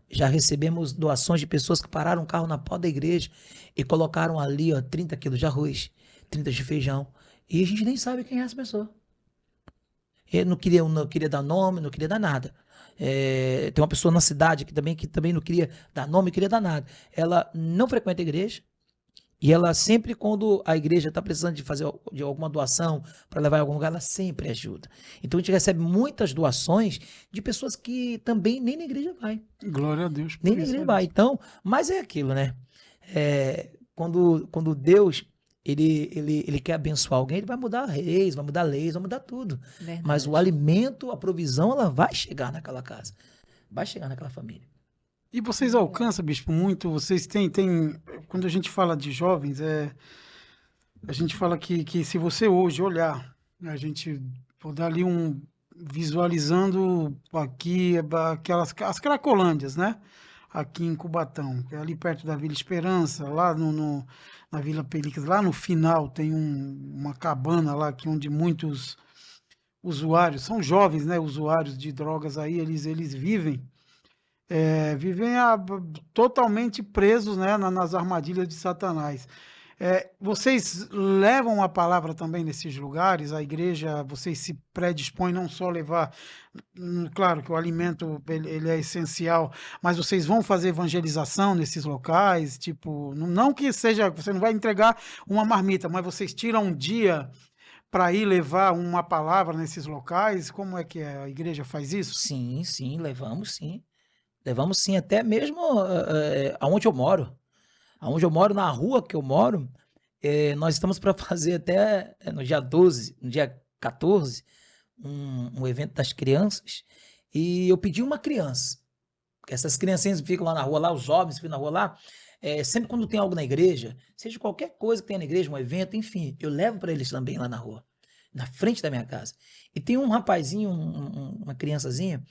Já recebemos doações de pessoas que pararam o carro na porta da igreja e colocaram ali 30 quilos de arroz, 30 de feijão. E a gente nem sabe quem é essa pessoa. Ele não queria dar nome, não queria dar nada. Tem uma pessoa na cidade que também não queria dar nome, não queria dar nada. Ela não frequenta a igreja. E ela sempre, quando a igreja está precisando de fazer de alguma doação para levar em algum lugar, ela sempre ajuda. Então a gente recebe muitas doações de pessoas que também nem na igreja vai. Glória a Deus. Nem na igreja vai. Então, mas é aquilo, né? Quando Deus ele quer abençoar alguém, ele vai mudar reis, vai mudar leis, vai mudar tudo. Verdade. Mas o alimento, a provisão, ela vai chegar naquela casa. Vai chegar naquela família. E vocês alcançam, bispo, muito? Vocês têm quando a gente fala de jovens, a gente fala que se você hoje olhar, a gente vou dar ali visualizando aqui as Cracolândias, né? Aqui em Cubatão, que é ali perto da Vila Esperança, lá na Vila Pelícas, lá no final tem uma cabana lá onde muitos usuários, são jovens, né? Usuários de drogas aí, eles vivem. Vivem totalmente presos, né, nas armadilhas de Satanás. Vocês levam a palavra também nesses lugares? A igreja, vocês se predispõem não só a levar, claro que o alimento ele é essencial, mas vocês vão fazer evangelização nesses locais? Tipo, não que seja, você não vai entregar uma marmita, mas vocês tiram um dia para ir levar uma palavra nesses locais? Como é que a igreja faz isso? Sim, levamos sim. Levamos sim, até mesmo aonde eu moro. Aonde eu moro, na rua que eu moro, nós estamos para fazer até no dia 12, no dia 14, um evento das crianças. E eu pedi uma criança. Porque essas criancinhas ficam lá na rua, lá os jovens ficam na rua lá. Sempre quando tem algo na igreja, seja qualquer coisa que tenha na igreja, um evento, enfim, eu levo para eles também lá na rua, na frente da minha casa. E tem um rapazinho, uma criançazinha,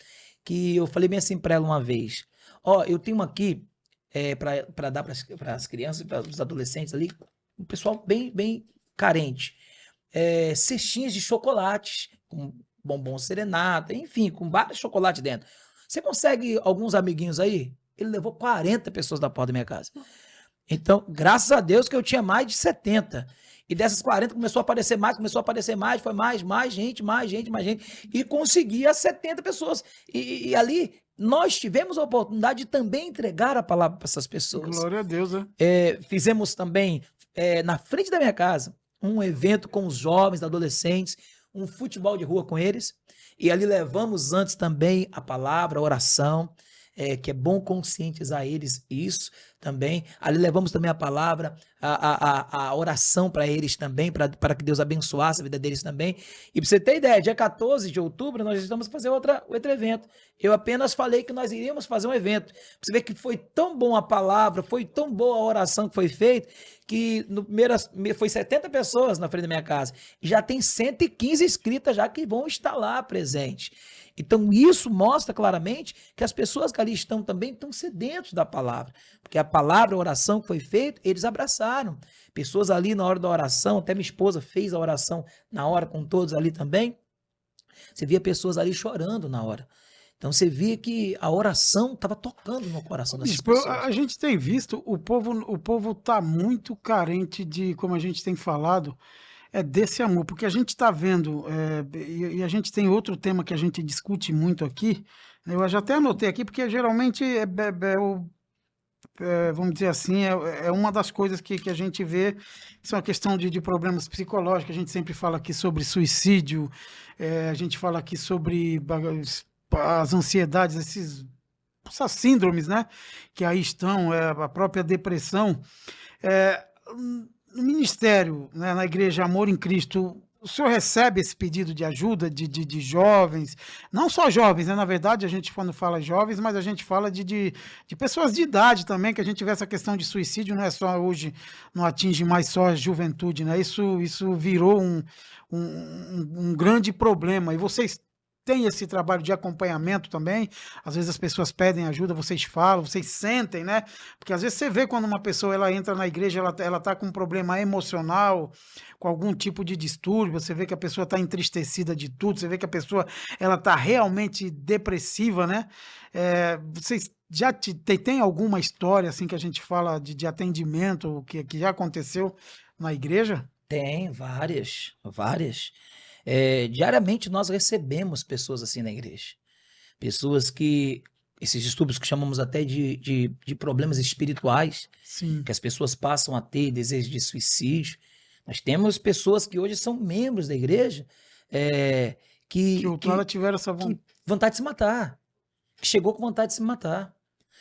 que eu falei bem assim para ela uma vez: eu tenho aqui para dar para as crianças, para os adolescentes ali, um pessoal bem carente, cestinhas de chocolates, com bombom serenata, enfim, com vários chocolates dentro. Você consegue alguns amiguinhos aí? Ele levou 40 pessoas da porta da minha casa. Então, graças a Deus que eu tinha mais de 70. E dessas 40 começou a aparecer mais, foi mais gente, e conseguia 70 pessoas. E ali nós tivemos a oportunidade de também entregar a palavra para essas pessoas. Glória a Deus, né? Fizemos também, na frente da minha casa, um evento com os jovens, adolescentes, um futebol de rua com eles. E ali levamos antes também a palavra, a oração, que é bom conscientizar eles isso também. Ali levamos também a palavra, a oração para eles também, para que Deus abençoasse a vida deles também. E para você ter ideia, dia 14 de outubro nós estamos fazendo outro evento. Eu apenas falei que nós iríamos fazer um evento. Pra você ver que foi tão bom a palavra, foi tão boa a oração que foi feita, que no primeiro foi 70 pessoas na frente da minha casa. E já tem 115 inscritas já que vão estar lá presentes. Então, isso mostra claramente que as pessoas que ali estão também estão sedentos da palavra. Porque a palavra, a oração que foi feita, eles abraçaram. Pessoas ali na hora da oração, até minha esposa fez a oração na hora com todos ali também. Você via pessoas ali chorando na hora. Então, você via que a oração estava tocando no coração das pessoas. A gente tem visto, o povo está muito carente de, como a gente tem falado, desse amor, porque a gente está vendo, e a gente tem outro tema que a gente discute muito aqui, eu já até anotei aqui, porque geralmente vamos dizer assim, é uma das coisas que a gente vê, são a questão de problemas psicológicos. A gente sempre fala aqui sobre suicídio, a gente fala aqui sobre as ansiedades, essas síndromes, né, que aí estão, a própria depressão. No ministério, né, na Igreja Amor em Cristo, o senhor recebe esse pedido de ajuda de jovens, não só jovens, né? Na verdade, a gente quando fala jovens, mas a gente fala de pessoas de idade também, que a gente vê essa questão de suicídio, não é só hoje, não atinge mais só a juventude, né? Isso virou um grande problema, e vocês têm esse trabalho de acompanhamento também. Às vezes as pessoas pedem ajuda, vocês falam, vocês sentem, né? Porque às vezes você vê quando uma pessoa ela entra na igreja, ela tá com um problema emocional, com algum tipo de distúrbio, você vê que a pessoa está entristecida de tudo, você vê que a pessoa ela tá realmente depressiva, né? Vocês já tem alguma história assim que a gente fala de atendimento que já aconteceu na igreja? Tem várias, várias. Diariamente nós recebemos pessoas assim na igreja. Pessoas que, esses distúrbios que chamamos até de problemas espirituais, Sim. que as pessoas passam a ter desejo de suicídio. Nós temos pessoas que hoje são membros da igreja, Que outrora tiveram essa que vontade. vontade de se matar. Que chegou com vontade de se matar.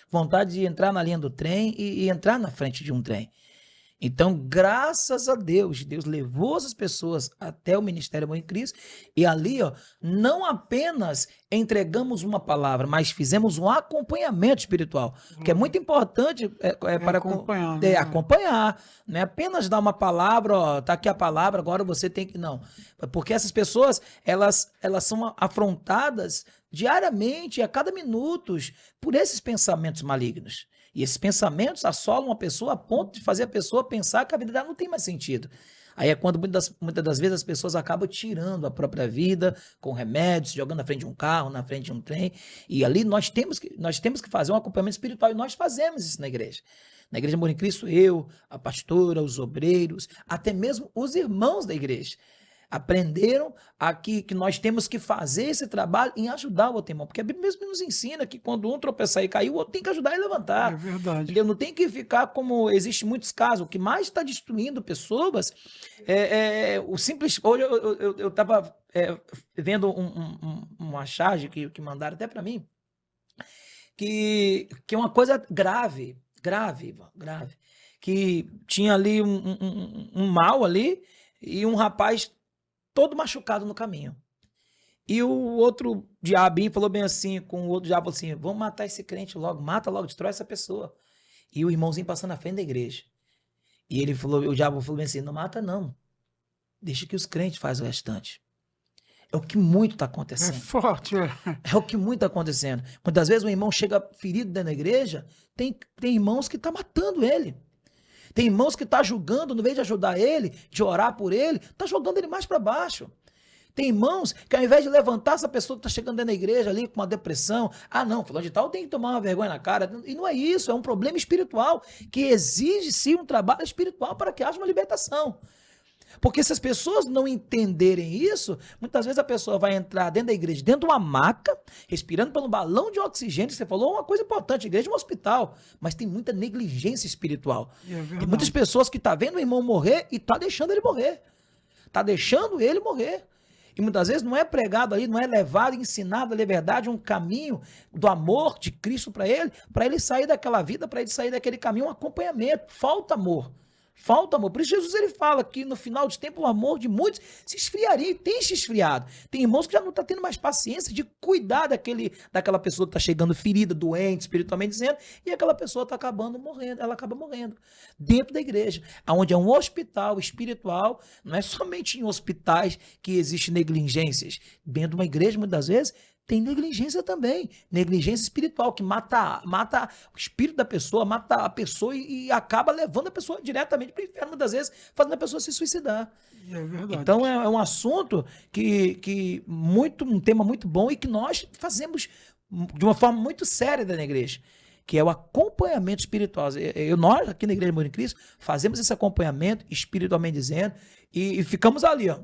Vontade de entrar na linha do trem e entrar na frente de um trem. Então, graças a Deus, Deus levou essas pessoas até o Ministério Amor em Cristo e ali, ó, não apenas entregamos uma palavra, mas fizemos um acompanhamento espiritual, que é muito importante para acompanhar, né? acompanhar, não é apenas dar uma palavra, ó, tá aqui a palavra, agora você tem que não, porque essas pessoas elas são afrontadas diariamente, a cada minuto, por esses pensamentos malignos. E esses pensamentos assolam a pessoa a ponto de fazer a pessoa pensar que a vida dela não tem mais sentido. Aí é quando muitas das vezes as pessoas acabam tirando a própria vida com remédios, jogando na frente de um carro, na frente de um trem. E ali nós temos que fazer um acompanhamento espiritual. E nós fazemos isso na igreja. Na Igreja Amor em Cristo, eu, a pastora, os obreiros, até mesmo os irmãos da igreja aprenderam aqui que nós temos que fazer esse trabalho em ajudar o outro irmão, porque a Bíblia mesmo nos ensina que quando um tropeçar e cair, o outro tem que ajudar e levantar. É verdade. Entendeu? Não tem que ficar como existe muitos casos, o que mais está destruindo pessoas o simples... Hoje eu estava vendo uma charge que mandaram até para mim, que é uma coisa grave, que tinha ali um mal ali e um rapaz todo machucado no caminho. E o outro diabinho falou bem assim, com o outro diabo falou assim, vamos matar esse crente logo, mata logo, destrói essa pessoa. E o irmãozinho passando na frente da igreja. E ele falou, o diabo falou bem assim, não mata não, deixa que os crentes fazem o restante. É o que muito está acontecendo. É forte, É o que muito está acontecendo. Muitas vezes um irmão chega ferido dentro da igreja, tem irmãos que estão matando ele. Tem irmãos que estão julgando, no vez de ajudar ele, de orar por ele, está jogando ele mais para baixo. Tem irmãos que ao invés de levantar essa pessoa que está chegando dentro da igreja ali com uma depressão, não, fulano de tal tem que tomar uma vergonha na cara. E não é isso, é um problema espiritual que exige sim um trabalho espiritual para que haja uma libertação. Porque se as pessoas não entenderem isso, muitas vezes a pessoa vai entrar dentro da igreja, dentro de uma maca, respirando pelo balão de oxigênio, que você falou, uma coisa importante, a igreja é um hospital, mas tem muita negligência espiritual. Tem muitas pessoas que estão vendo o irmão morrer e estão deixando ele morrer. Está deixando ele morrer. E muitas vezes não é pregado ali, não é levado, ensinado a liberdade, um caminho do amor de Cristo para ele sair daquela vida, para ele sair daquele caminho, um acompanhamento. Falta amor. Falta amor. Por isso Jesus ele fala que no final de tempo o amor de muitos se esfriaria e tem se esfriado. Tem irmãos que já não estão tendo mais paciência de cuidar daquela pessoa que está chegando ferida, doente, espiritualmente dizendo, e aquela pessoa está acabando morrendo, ela acaba morrendo. Dentro da igreja, onde é um hospital espiritual, não é somente em hospitais que existem negligências. Dentro de uma igreja, muitas vezes, tem negligência também, negligência espiritual, que mata o espírito da pessoa, mata a pessoa e acaba levando a pessoa diretamente para o inferno, muitas vezes, fazendo a pessoa se suicidar. É verdade. Então é um assunto um tema muito bom e que nós fazemos de uma forma muito séria na igreja, que é o acompanhamento espiritual. Nós, aqui na Igreja Amor em Cristo, fazemos esse acompanhamento, espiritualmente dizendo, e ficamos ali, ó,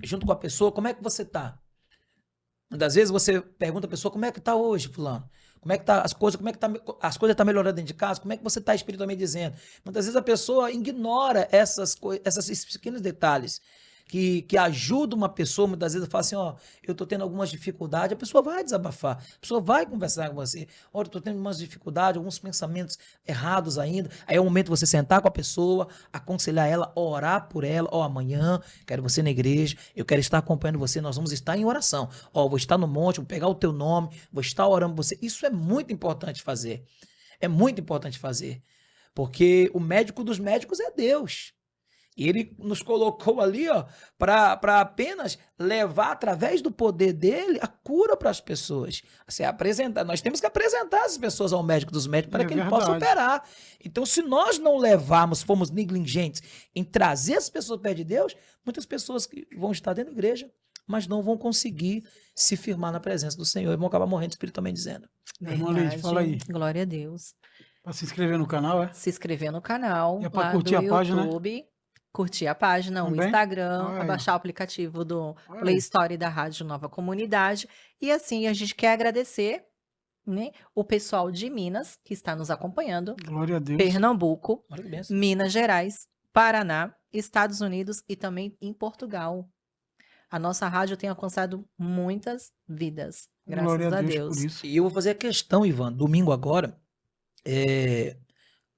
junto com a pessoa, como é que você está? Muitas vezes você pergunta a pessoa, como é que está hoje, fulano? Como é que tá as coisas? Como é que as coisas estão melhorando dentro de casa? Como é que você está espiritualmente dizendo? Muitas vezes a pessoa ignora esses pequenos detalhes que ajudam uma pessoa. Muitas vezes fala assim, eu estou tendo algumas dificuldades. A pessoa vai desabafar, a pessoa vai conversar com você. Eu estou tendo algumas dificuldades, alguns pensamentos errados ainda. Aí é o momento de você sentar com a pessoa, aconselhar ela, orar por ela. Amanhã quero você na igreja, eu quero estar acompanhando você, nós vamos estar em oração. Vou estar no monte, vou pegar o teu nome, vou estar orando por você. Isso é muito importante fazer. É muito importante fazer. Porque o médico dos médicos é Deus. E ele nos colocou ali, para apenas levar, através do poder dele, a cura para as pessoas. Nós temos que apresentar as pessoas ao médico dos médicos para que ele possa operar. Então, se nós não levarmos, formos negligentes em trazer as pessoas perto de Deus, muitas pessoas que vão estar dentro da igreja, mas não vão conseguir se firmar na presença do Senhor e vão acabar morrendo espiritualmente dizendo. Irmã Leide, fala aí. Glória a Deus. Para se inscrever no canal, Se inscrever no canal, é para lá curtir do a página. YouTube. curtir a página, o Também? Instagram, Olha aí. baixar o aplicativo do Olha Play aí. Store da Rádio Nova Comunidade. E assim, a gente quer agradecer, né, o pessoal de Minas, que está nos acompanhando, Glória a Deus. Pernambuco, Olha que benção. Minas Gerais, Paraná, Estados Unidos e também em Portugal. A nossa rádio tem alcançado muitas vidas, graças Glória a a Deus Deus. por isso. E eu vou fazer a questão, Ivan, domingo agora,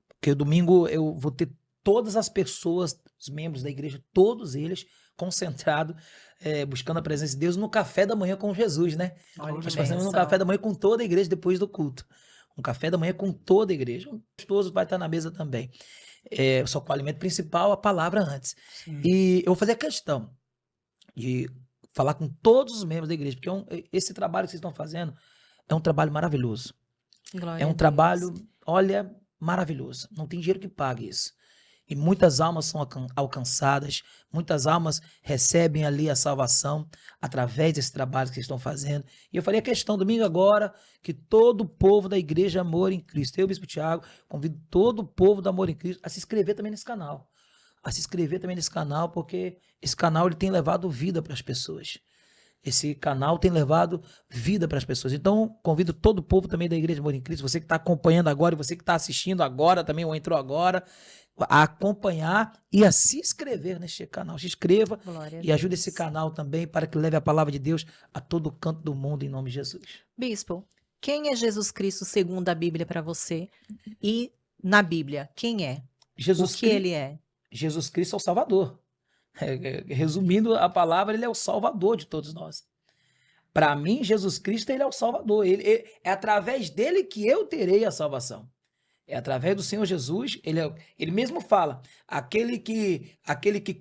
porque domingo eu vou ter todas as pessoas, os membros da igreja, todos eles concentrados, buscando a presença de Deus no café da manhã com Jesus, né? Olha que Nós fazemos um bênção. café da manhã com toda a igreja depois do culto. Um café da manhã com toda a igreja. Um gostoso vai estar na mesa também. Só com o alimento principal, a palavra antes. Sim. E eu vou fazer a questão de falar com todos os membros da igreja, porque esse trabalho que vocês estão fazendo é um trabalho maravilhoso. Glória É a um Deus. trabalho, olha, maravilhoso. Não tem dinheiro que pague isso. E muitas almas são alcançadas, muitas almas recebem ali a salvação através desse trabalho que vocês estão fazendo. E eu faria questão, domingo agora, que todo o povo da Igreja Amor em Cristo, eu, Bispo Thiago, convido todo o povo do Amor em Cristo a se inscrever também nesse canal. A se inscrever também nesse canal, porque esse canal ele tem levado vida para as pessoas. Esse canal tem levado vida para as pessoas. Então, convido todo o povo também da Igreja Amor em Cristo, você que está acompanhando agora e você que está assistindo agora também, ou entrou agora, a acompanhar e a se inscrever neste canal. Se inscreva Glória a e ajude Deus. esse canal também para que leve a palavra de Deus a todo canto do mundo, em nome de Jesus. Bispo, quem é Jesus Cristo segundo a Bíblia para você? E na Bíblia, quem é? Jesus O que Cristo, ele é? Jesus Cristo é o Salvador. Resumindo a palavra, ele é o Salvador de todos nós. Para mim, Jesus Cristo, ele é o Salvador. É através dele que eu terei a salvação. É através do Senhor Jesus. Ele mesmo fala, aquele que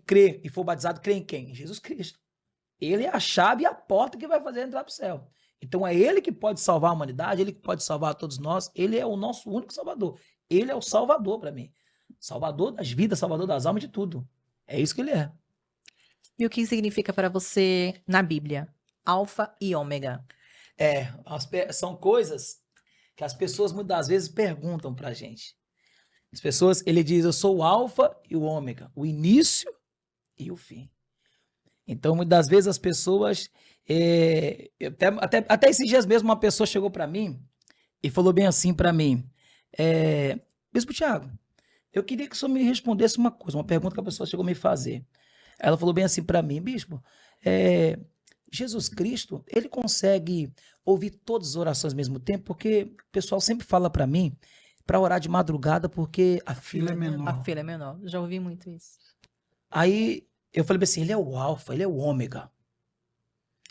crê e for batizado, crê em quem? Em Jesus Cristo. Ele é a chave e a porta que vai fazer entrar para o céu. Então é ele que pode salvar a humanidade, ele que pode salvar todos nós. Ele é o nosso único Salvador. Ele é o Salvador para mim. Salvador das vidas, Salvador das almas, de tudo. É isso que ele é. E o que significa para você na Bíblia? Alfa e Ômega. São coisas que as pessoas muitas vezes perguntam pra gente. As pessoas, ele diz, eu sou o alfa e o ômega, o início e o fim. Então, muitas vezes as pessoas, até esses dias mesmo, uma pessoa chegou pra mim e falou bem assim pra mim, Bispo Thiago, eu queria que o senhor me respondesse uma coisa, uma pergunta que a pessoa chegou a me fazer. Ela falou bem assim pra mim, Bispo, Jesus Cristo, ele consegue ouvir todas as orações ao mesmo tempo, porque o pessoal sempre fala para mim para orar de madrugada porque a filha é menor. A filha é menor. Já ouvi muito isso. Aí eu falei assim, ele é o alfa, ele é o ômega.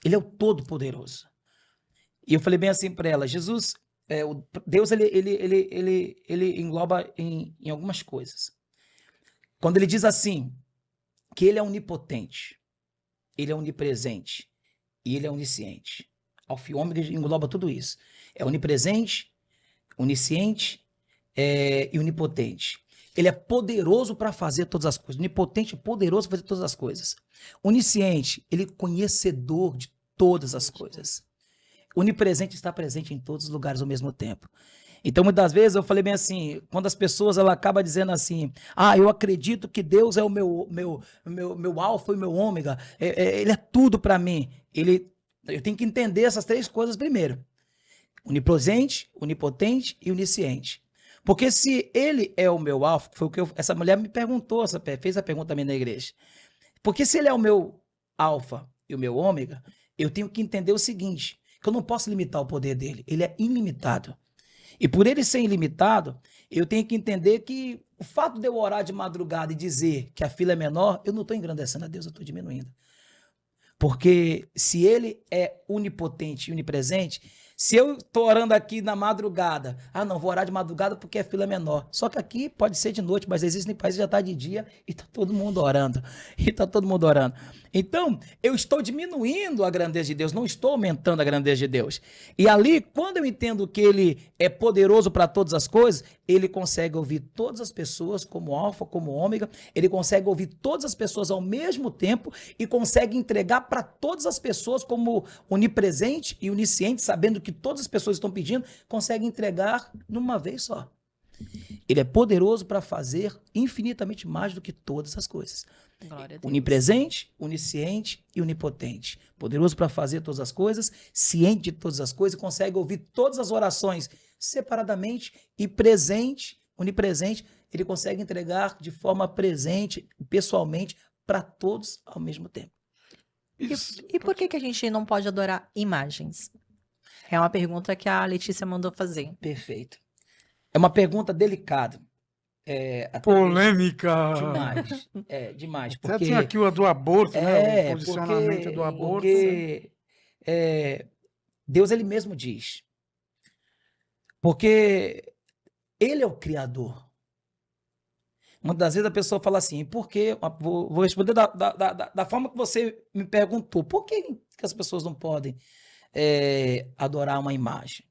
Ele é o todo-poderoso. E eu falei bem assim para ela, Jesus, Deus ele engloba em algumas coisas. Quando ele diz assim, que ele é onipotente, ele é onipresente, e ele é onisciente. Alfa e ômega engloba tudo isso. É onipresente, onisciente e onipotente. Ele é poderoso para fazer todas as coisas. Onipotente, poderoso para fazer todas as coisas. Onisciente, ele é conhecedor de todas as coisas. Onipresente, está presente em todos os lugares ao mesmo tempo. Então, muitas vezes, eu falei bem assim, quando as pessoas ela acabam dizendo assim, eu acredito que Deus é o meu alfa e o meu ômega, ele é tudo para mim. Eu tenho que entender essas três coisas primeiro. Onipresente, onipotente e onisciente. Porque se ele é o meu alfa, foi o que essa mulher me perguntou, fez a pergunta também na igreja. Porque se ele é o meu alfa e o meu ômega, eu tenho que entender o seguinte, que eu não posso limitar o poder dele, ele é ilimitado. E por ele ser ilimitado, eu tenho que entender que o fato de eu orar de madrugada e dizer que a filha é menor, eu não estou engrandecendo a Deus, eu estou diminuindo. Porque se ele é onipotente e onipresente, se eu estou orando aqui na madrugada, não, vou orar de madrugada porque a filha é menor. Só que aqui pode ser de noite, mas existem países que já está de dia e está todo mundo orando. Então, eu estou diminuindo a grandeza de Deus, não estou aumentando a grandeza de Deus. E ali, quando eu entendo que ele é poderoso para todas as coisas, ele consegue ouvir todas as pessoas como alfa, como ômega, ele consegue ouvir todas as pessoas ao mesmo tempo e consegue entregar para todas as pessoas como onipresente e onisciente, sabendo que todas as pessoas estão pedindo, consegue entregar numa vez só. Ele é poderoso para fazer infinitamente mais do que todas as coisas. Glória a Deus. Onipresente, onisciente e onipotente. Poderoso para fazer todas as coisas, ciente de todas as coisas, consegue ouvir todas as orações separadamente e presente, onipresente, ele consegue entregar de forma presente, pessoalmente, para todos ao mesmo tempo. E por que a gente não pode adorar imagens? É uma pergunta que a Letícia mandou fazer. Perfeito. É uma pergunta delicada. Até Polêmica. demais. Demais. Até Porque, tinha aqui o do aborto, né? O porque, posicionamento do aborto. porque Deus ele mesmo diz. Porque ele é o Criador. Muitas das vezes a pessoa fala assim, por que? Vou responder da forma que você me perguntou. Por que as pessoas não podem adorar uma imagem?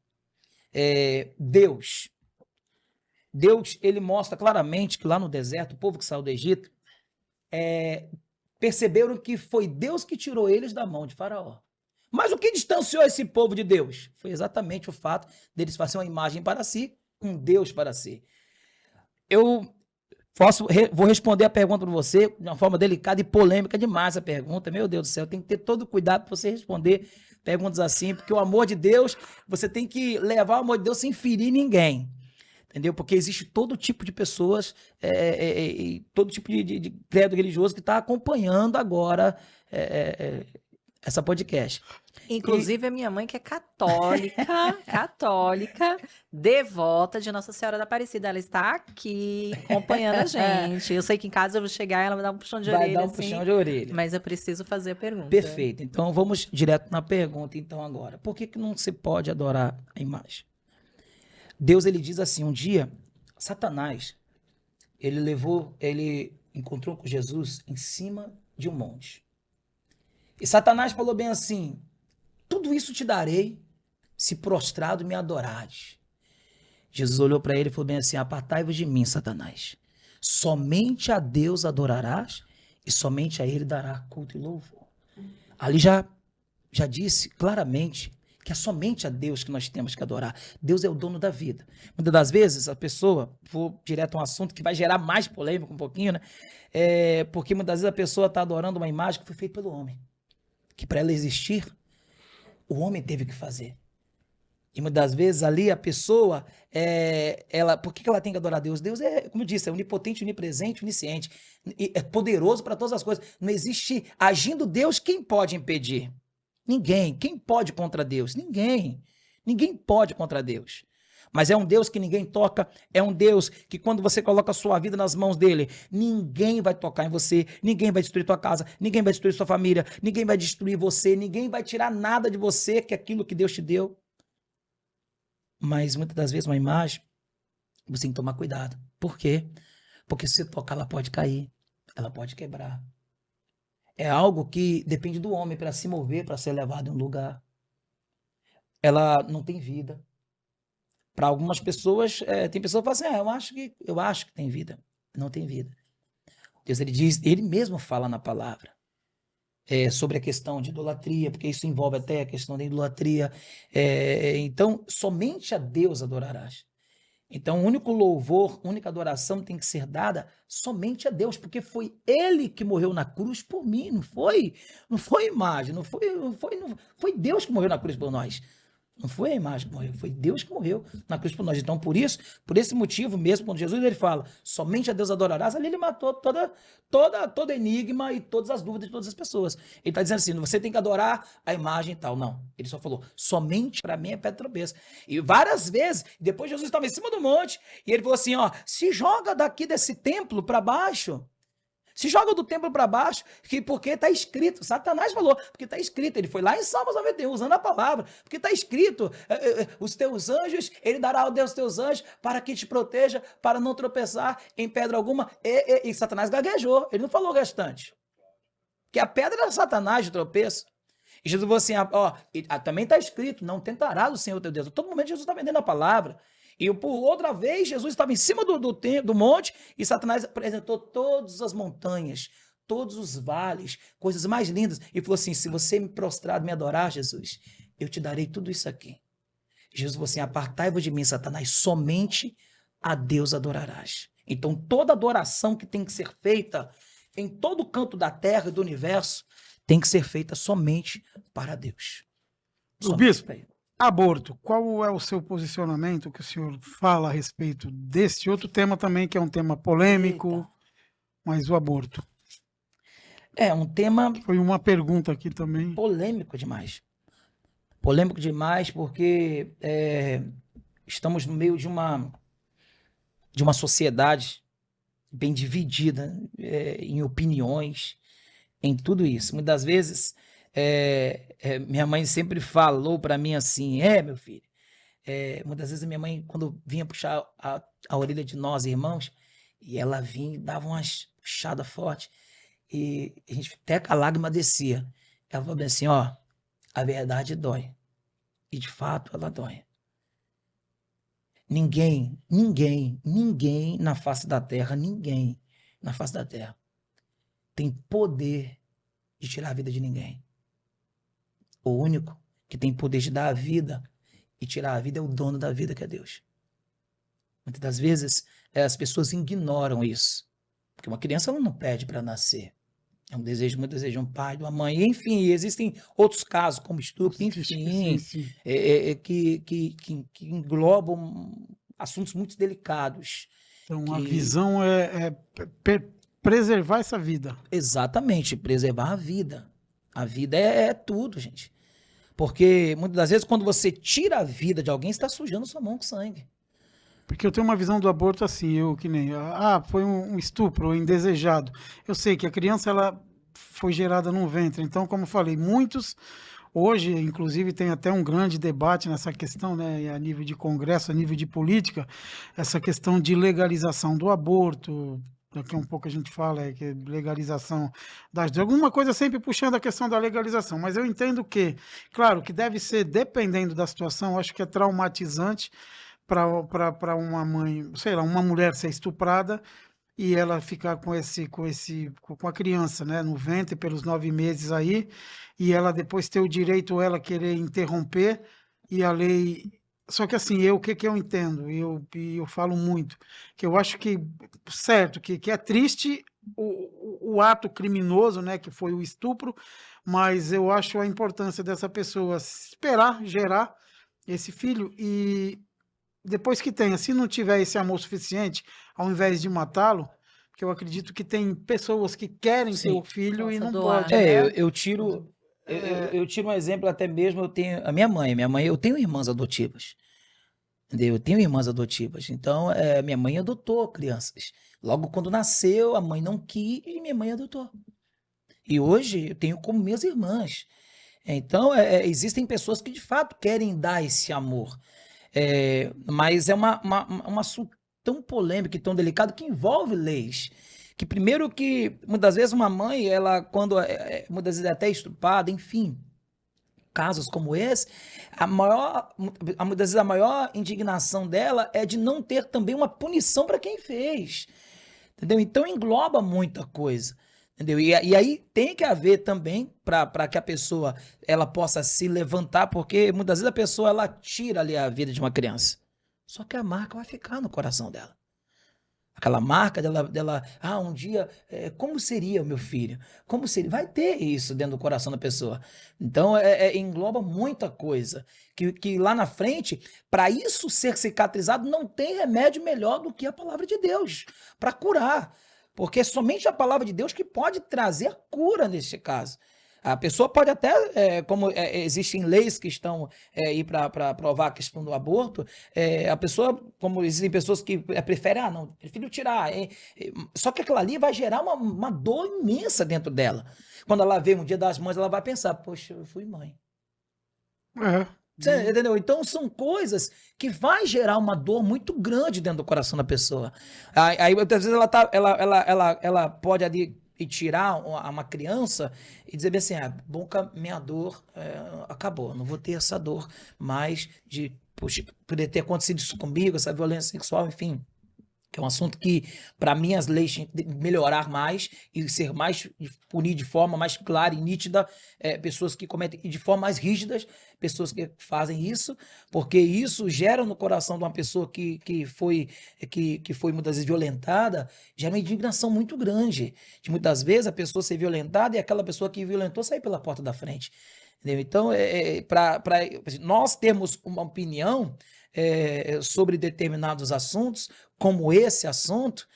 Deus, ele mostra claramente que lá no deserto, o povo que saiu do Egito, perceberam que foi Deus que tirou eles da mão de Faraó. Mas o que distanciou esse povo de Deus? Foi exatamente o fato deles fazerem uma imagem para si, um Deus para si. Vou responder a pergunta para você de uma forma delicada e polêmica demais a pergunta. Meu Deus do céu, tem que ter todo o cuidado para você responder perguntas assim, porque o amor de Deus, você tem que levar o amor de Deus sem ferir ninguém. Entendeu? Porque existe todo tipo de pessoas, todo tipo de credo religioso que está acompanhando agora essa podcast. Inclusive a minha mãe, que é católica, devota de Nossa Senhora da Aparecida. Ela está aqui acompanhando a gente. Eu sei que em casa eu vou chegar e ela vai dar um puxão de orelha. Vai dar um assim, puxão de orelha. Mas eu preciso fazer a pergunta. Perfeito. Então vamos direto na pergunta então agora. Por que não se pode adorar a imagem? Deus ele diz assim, um dia, Satanás, ele encontrou com Jesus em cima de um monte. E Satanás falou bem assim, tudo isso te darei se prostrado me adorares. Jesus olhou para ele e falou bem assim, apartai-vos de mim, Satanás. Somente a Deus adorarás e somente a ele dará culto e louvor. Ali já disse claramente que é somente a Deus que nós temos que adorar. Deus é o dono da vida. Muitas das vezes a pessoa, vou direto a um assunto que vai gerar mais polêmica um pouquinho, né? Porque muitas vezes a pessoa está adorando uma imagem que foi feita pelo homem. Que para ela existir, o homem teve que fazer. E muitas das vezes ali a pessoa, por que ela tem que adorar Deus? Deus é, como eu disse, é onipotente, onipresente, onisciente. É poderoso para todas as coisas. Não existe, agindo Deus, quem pode impedir? Ninguém. Quem pode contra Deus? Ninguém. Ninguém pode contra Deus. Mas é um Deus que ninguém toca, é um Deus que quando você coloca a sua vida nas mãos dele, ninguém vai tocar em você, ninguém vai destruir tua casa, ninguém vai destruir sua família, ninguém vai destruir você, ninguém vai tirar nada de você, que é aquilo que Deus te deu. Mas muitas das vezes uma imagem, você tem que tomar cuidado. Por quê? Porque se você tocar, ela pode cair, ela pode quebrar. É algo que depende do homem para se mover, para ser levado em um lugar. Ela não tem vida. Para algumas pessoas, tem pessoas que falam assim, eu acho que tem vida. Não tem vida. Deus, ele diz, ele mesmo fala na palavra sobre a questão de idolatria, porque isso envolve até a questão da idolatria. Então, somente a Deus adorarás. Então, o único louvor, a única adoração tem que ser dada somente a Deus, porque foi Ele que morreu na cruz por mim, não foi imagem, não foi Deus que morreu na cruz por nós. Não foi a imagem que morreu, foi Deus que morreu na cruz por nós. Então, por esse motivo mesmo, quando Jesus ele fala, somente a Deus adorarás, ali ele matou todo enigma e todas as dúvidas de todas as pessoas. Ele está dizendo assim, você tem que adorar a imagem e tal. Não, ele só falou, somente para mim é pedra de tropeço. E várias vezes, depois Jesus estava em cima do monte, e ele falou assim, se joga daqui desse templo para baixo. Se joga do templo para baixo, porque está escrito, Satanás falou, porque está escrito, ele foi lá em Salmos 91, usando a palavra, porque está escrito, os teus anjos, ele dará ao Deus os teus anjos, para que te proteja, para não tropeçar em pedra alguma, e Satanás gaguejou, ele não falou o restante, que a pedra era Satanás de tropeço, e Jesus falou assim, também está escrito, não tentarás o Senhor teu Deus, a todo momento Jesus está vendendo a palavra. E por outra vez, Jesus estava em cima do monte e Satanás apresentou todas as montanhas, todos os vales, coisas mais lindas. E falou assim, se você me prostrar, me adorar, Jesus, eu te darei tudo isso aqui. Jesus falou assim, apartai-vos de mim, Satanás, somente a Deus adorarás. Então, toda adoração que tem que ser feita em todo canto da terra e do universo tem que ser feita somente para Deus. O bispo, aborto, qual é o seu posicionamento, que o senhor fala a respeito desse outro tema também, que é um tema polêmico, Eita. mas o aborto? É um tema Foi uma pergunta aqui também. polêmico demais. Polêmico demais porque estamos no meio de uma sociedade bem dividida em opiniões, em tudo isso. Muitas vezes, minha mãe sempre falou para mim assim, meu filho, muitas vezes a minha mãe, quando vinha puxar a orelha de nós, irmãos, e ela vinha e dava umas puxadas fortes, e a gente até a lágrima descia. Ela falou assim, ó, a verdade dói. E de fato ela dói. Ninguém na face da terra, ninguém na face da terra tem poder de tirar a vida de ninguém. O único que tem poder de dar a vida e tirar a vida é o dono da vida, que é Deus. Muitas das vezes as pessoas ignoram isso. Porque uma criança ela não pede para nascer. É um desejo, muito desejo de um pai, de uma mãe. Enfim, existem outros casos, como estupro, enfim, Sim. que englobam assuntos muito delicados. Então, a visão é preservar essa vida. Exatamente, preservar a vida. A vida é tudo, gente. Porque, muitas das vezes, quando você tira a vida de alguém, você está sujando sua mão com sangue. Porque eu tenho uma visão do aborto assim, foi um estupro indesejado. Eu sei que a criança, ela foi gerada no ventre. Então, como eu falei, muitos, hoje, inclusive, tem até um grande debate nessa questão, né, a nível de congresso, a nível de política, essa questão de legalização do aborto. Daqui a um pouco a gente fala que legalização das drogas, alguma coisa sempre puxando a questão da legalização, mas eu entendo que, claro, que deve ser, dependendo da situação, eu acho que é traumatizante para uma mãe, sei lá, uma mulher ser estuprada e ela ficar com a criança, né, no ventre pelos 9 meses aí, e ela depois ter o direito, ela querer interromper, e a lei... Só que assim, o que eu entendo, e eu falo muito, que eu acho que, certo, que é triste o ato criminoso, né, que foi o estupro, mas eu acho a importância dessa pessoa esperar gerar esse filho e depois que tenha, se não tiver esse amor suficiente, ao invés de matá-lo, porque eu acredito que tem pessoas que querem ter o filho e não doar, pode. né? Eu tiro um exemplo até mesmo, eu tenho a minha mãe, eu tenho irmãs adotivas. Entendeu? Eu tenho irmãs adotivas. Então, minha mãe adotou crianças. Logo quando nasceu, a mãe não quis e minha mãe adotou. E hoje eu tenho como minhas irmãs. Então, existem pessoas que de fato querem dar esse amor. Mas é um assunto tão polêmico e tão delicado que envolve leis. Que primeiro que, muitas vezes, uma mãe, ela, quando muitas vezes é até estuprada, enfim, casos como esse, muitas vezes a maior indignação dela é de não ter também uma punição para quem fez. Entendeu? Então engloba muita coisa. Entendeu? E aí tem que haver também, para que a pessoa ela possa se levantar, porque muitas vezes a pessoa ela tira ali a vida de uma criança. Só que a marca vai ficar no coração dela. Aquela marca dela um dia, como seria o meu filho? Como seria? Vai ter isso dentro do coração da pessoa. Então, engloba muita coisa. Que lá na frente, para isso ser cicatrizado, não tem remédio melhor do que a palavra de Deus para curar. Porque é somente a palavra de Deus que pode trazer cura nesse caso. A pessoa pode até, como existem leis que estão aí para provar a questão do aborto, a pessoa, como existem pessoas que preferem, não, prefiro tirar. Só que aquilo ali vai gerar uma dor imensa dentro dela. Quando ela vê um Dia das Mães, ela vai pensar, poxa, eu fui mãe. Você entendeu? Então são coisas que vai gerar uma dor muito grande dentro do coração da pessoa. Aí muitas vezes ela pode ali e tirar uma criança e dizer bem assim, bom que a minha dor acabou, não vou ter essa dor mais de poder ter acontecido isso comigo, essa violência sexual, enfim. que é um assunto que, para mim, as leis têm que melhorar mais e ser mais, punir de forma mais clara e nítida pessoas que cometem, e de forma mais rígidas, pessoas que fazem isso, porque isso gera no coração de uma pessoa que foi muitas vezes violentada, gera uma indignação muito grande. De muitas vezes a pessoa ser violentada e aquela pessoa que violentou sair pela porta da frente. Entendeu? Então, para nós termos uma opinião sobre determinados assuntos, como esse assunto,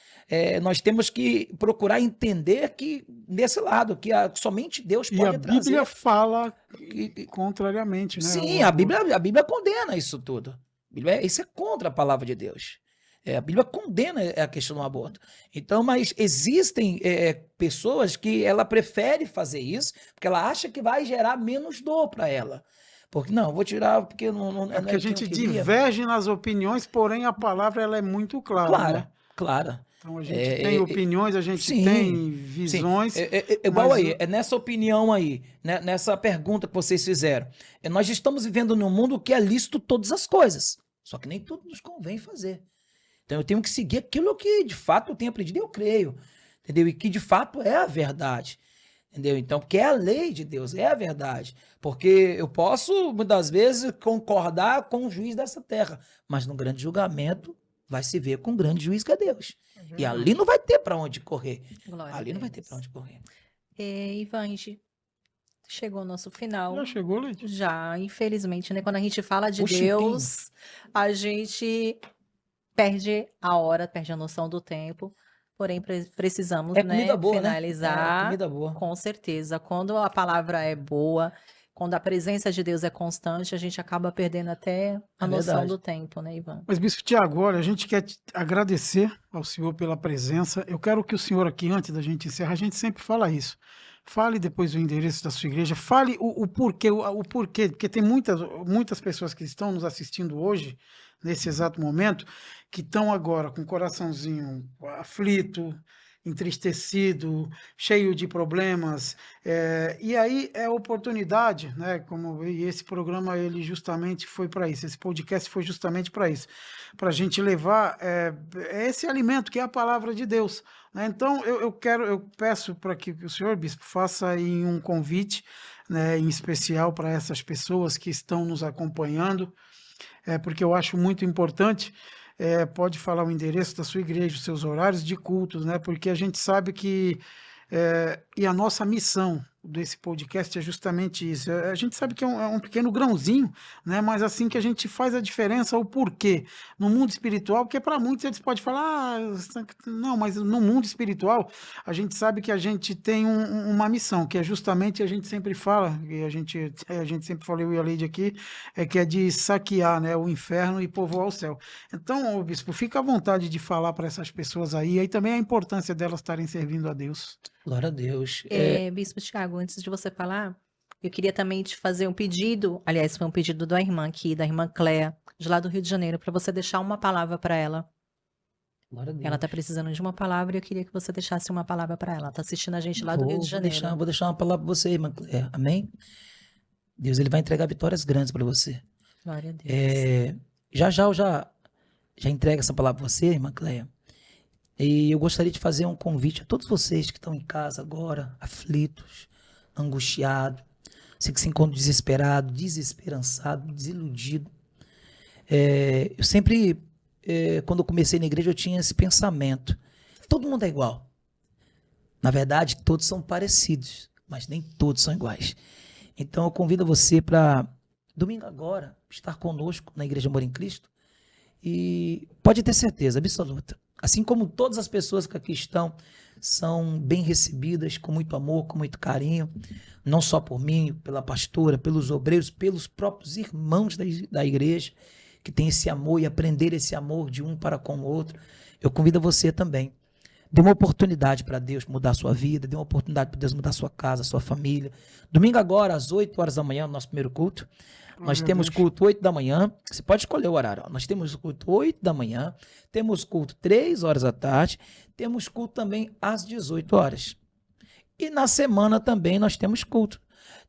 nós temos que procurar entender que, nesse lado, que somente Deus pode trazer. E a Bíblia fala contrariamente, né? Sim, a Bíblia condena isso tudo. Isso é contra a palavra de Deus. A Bíblia condena a questão do aborto. Então, mas existem pessoas que ela prefere fazer isso porque ela acha que vai gerar menos dor para ela. Porque não, vou tirar porque não é porque a gente diverge nas opiniões, porém a palavra ela é muito clara. Clara, né? Clara. Então a gente tem opiniões, a gente sim, tem visões. Sim. Igual aí, nessa opinião aí, né, nessa pergunta que vocês fizeram. Nós estamos vivendo num mundo que é lícito todas as coisas. Só que nem tudo nos convém fazer. Então eu tenho que seguir aquilo que de fato eu tenho aprendido e eu creio. Entendeu? E que de fato é a verdade. Entendeu? Então, porque é a lei de Deus, é a verdade. Porque eu posso, muitas vezes, concordar com o juiz dessa terra, mas no grande julgamento vai se ver com o grande juiz que é Deus. E ali não vai ter para onde correr. Ali não vai ter para onde correr. Ivange, chegou o nosso final. Já chegou, Leite? Já, infelizmente, né? Quando a gente fala de Deus, a gente perde a hora, perde a noção do tempo. Porém, precisamos, boa, finalizar. Comida boa. Com certeza. Quando a palavra é boa, quando a presença de Deus é constante, a gente acaba perdendo até a noção do tempo, né, Ivan? Mas, Bispo Tiago, olha, a gente quer agradecer ao senhor pela presença. Eu quero que o senhor aqui, antes da gente encerrar, a gente sempre fala isso. Fale depois o endereço da sua igreja, fale o porquê, porque tem muitas pessoas que estão nos assistindo hoje, nesse exato momento, que estão agora com o coraçãozinho aflito, entristecido, cheio de problemas, e aí é oportunidade, né? E esse programa ele justamente foi para isso, esse podcast foi justamente para isso, para a gente levar esse alimento que é a palavra de Deus. Né? Então eu peço para que o senhor, bispo, faça aí um convite, né, em especial para essas pessoas que estão nos acompanhando, porque eu acho muito importante. Pode falar o endereço da sua igreja, os seus horários de cultos, né? Porque a gente sabe que e a nossa missão desse podcast é justamente isso. A gente sabe que é um pequeno grãozinho, né? Mas assim que a gente faz a diferença, o porquê. No mundo espiritual, porque para muitos eles podem falar, não, mas no mundo espiritual, a gente sabe que a gente tem uma missão, que é justamente, a gente sempre fala, e a gente sempre fala, eu e a Leide aqui, que é de saquear, né, o inferno e povoar o céu. Então, bispo, fica à vontade de falar para essas pessoas aí também a importância delas estarem servindo a Deus. Glória a Deus. Bispo Tiago, antes de você falar, eu queria também te fazer um pedido, aliás, foi um pedido da irmã aqui, da irmã Cléa, de lá do Rio de Janeiro, para você deixar uma palavra para ela. Glória a Deus. Ela está precisando de uma palavra e eu queria que você deixasse uma palavra para ela. Está assistindo a gente lá do Rio de Janeiro. Vou deixar uma palavra para você, irmã Cléa. Amém? Deus ele vai entregar vitórias grandes para você. Glória a Deus. Eu já entrego essa palavra para você, irmã Cléa. E eu gostaria de fazer um convite a todos vocês que estão em casa agora, aflitos, angustiados, você que se encontra desesperado, desesperançado, desiludido. Eu sempre, quando eu comecei na igreja, eu tinha esse pensamento. Todo mundo é igual. Na verdade, todos são parecidos, mas nem todos são iguais. Então, eu convido você para, domingo agora, estar conosco na Igreja Amor em Cristo. E pode ter certeza absoluta. Assim como todas as pessoas que aqui estão são bem recebidas, com muito amor, com muito carinho, não só por mim, pela pastora, pelos obreiros, pelos próprios irmãos da igreja, que tem esse amor e aprender esse amor de um para com o outro. Eu convido você também. Dê uma oportunidade para Deus mudar a sua vida, dê uma oportunidade para Deus mudar a sua casa, a sua família. Domingo agora, às 8 horas da manhã, no nosso primeiro culto. Nós temos culto 8 da manhã, você pode escolher o horário. Nós temos culto 8 da manhã, temos culto 3 horas da tarde, temos culto também às 18 horas. E na semana também nós temos culto.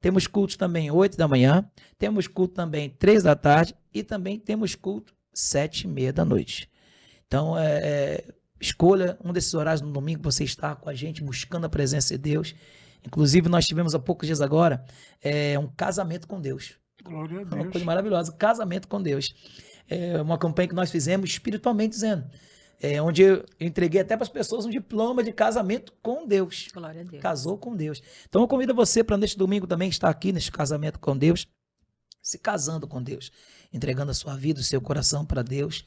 Temos culto também 8 da manhã, temos culto também 3 da tarde e também temos culto 7:30 da noite. Então, escolha um desses horários no domingo, você está com a gente, buscando a presença de Deus. Inclusive, nós tivemos há poucos dias agora um casamento com Deus. Glória a Uma Deus. coisa maravilhosa, casamento com Deus. É uma campanha que nós fizemos espiritualmente dizendo, onde eu entreguei até para as pessoas um diploma de casamento com Deus. Glória a Deus. Casou com Deus. Então eu convido você para neste domingo também estar aqui neste casamento com Deus, se casando com Deus, entregando a sua vida, o seu coração para Deus,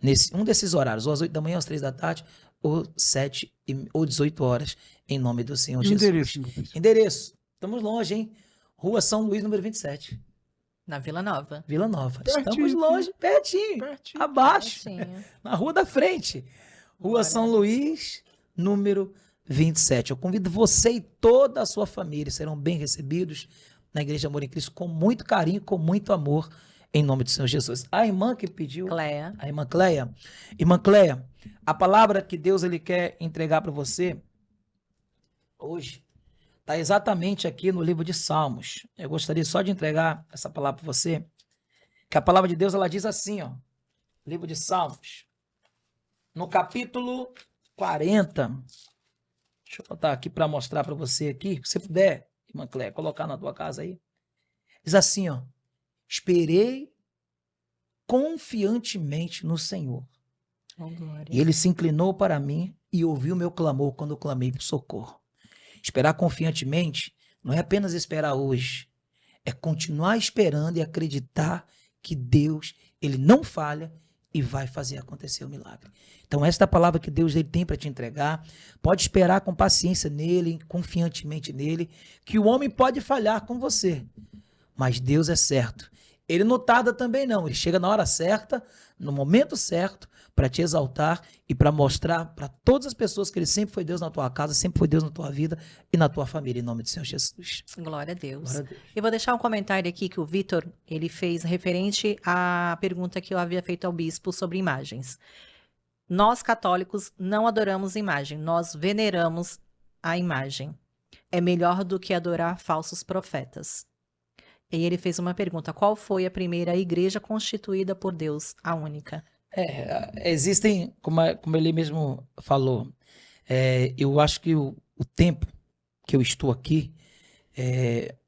nesse um desses horários, ou às 8 da manhã, às 3 da tarde, ou 7 ou 18 horas, em nome do Senhor Jesus. Endereço, meu Deus. Endereço. Estamos longe, hein? Rua São Luís, número 27. Na Vila Nova. Vila Nova. Pertinho, Estamos longe, pertinho, Pertinho. abaixo, Pertinho. na rua da frente. Rua Glória São a Luís, número 27. Eu convido você e toda a sua família, serão bem recebidos na Igreja Amor em Cristo, com muito carinho, com muito amor, em nome do Senhor Jesus. A irmã que pediu, Cléia. a irmã Cléia, a palavra que Deus ele quer entregar para você hoje está exatamente aqui no livro de Salmos. Eu gostaria só de entregar essa palavra para você, que a palavra de Deus ela diz assim, ó, livro de Salmos, no capítulo 40. Deixa eu botar aqui para mostrar para você aqui, se você puder, irmã Cléia, colocar na tua casa aí. Diz assim, ó, esperei confiantemente no Senhor. Oh, glória. E ele se inclinou para mim e ouviu meu clamor quando eu clamei por socorro. Esperar confiantemente não é apenas esperar hoje, é continuar esperando e acreditar que Deus, ele não falha e vai fazer acontecer o milagre. Então esta é a palavra que Deus ele tem para te entregar. Pode esperar com paciência nele, confiantemente nele, que o homem pode falhar com você, mas Deus é certo. Ele não tarda também não, ele chega na hora certa, no momento certo, para te exaltar e para mostrar para todas as pessoas que ele sempre foi Deus na tua casa, sempre foi Deus na tua vida e na tua família, em nome do Senhor Jesus. Glória a Deus. Glória a Deus. Eu vou deixar um comentário aqui que o Vitor, ele fez referente à pergunta que eu havia feito ao bispo sobre imagens. Nós católicos não adoramos imagem, nós veneramos a imagem. É melhor do que adorar falsos profetas. E ele fez uma pergunta: qual foi a primeira igreja constituída por Deus, a única? Existem, como ele mesmo falou, eu acho que o tempo que eu estou aqui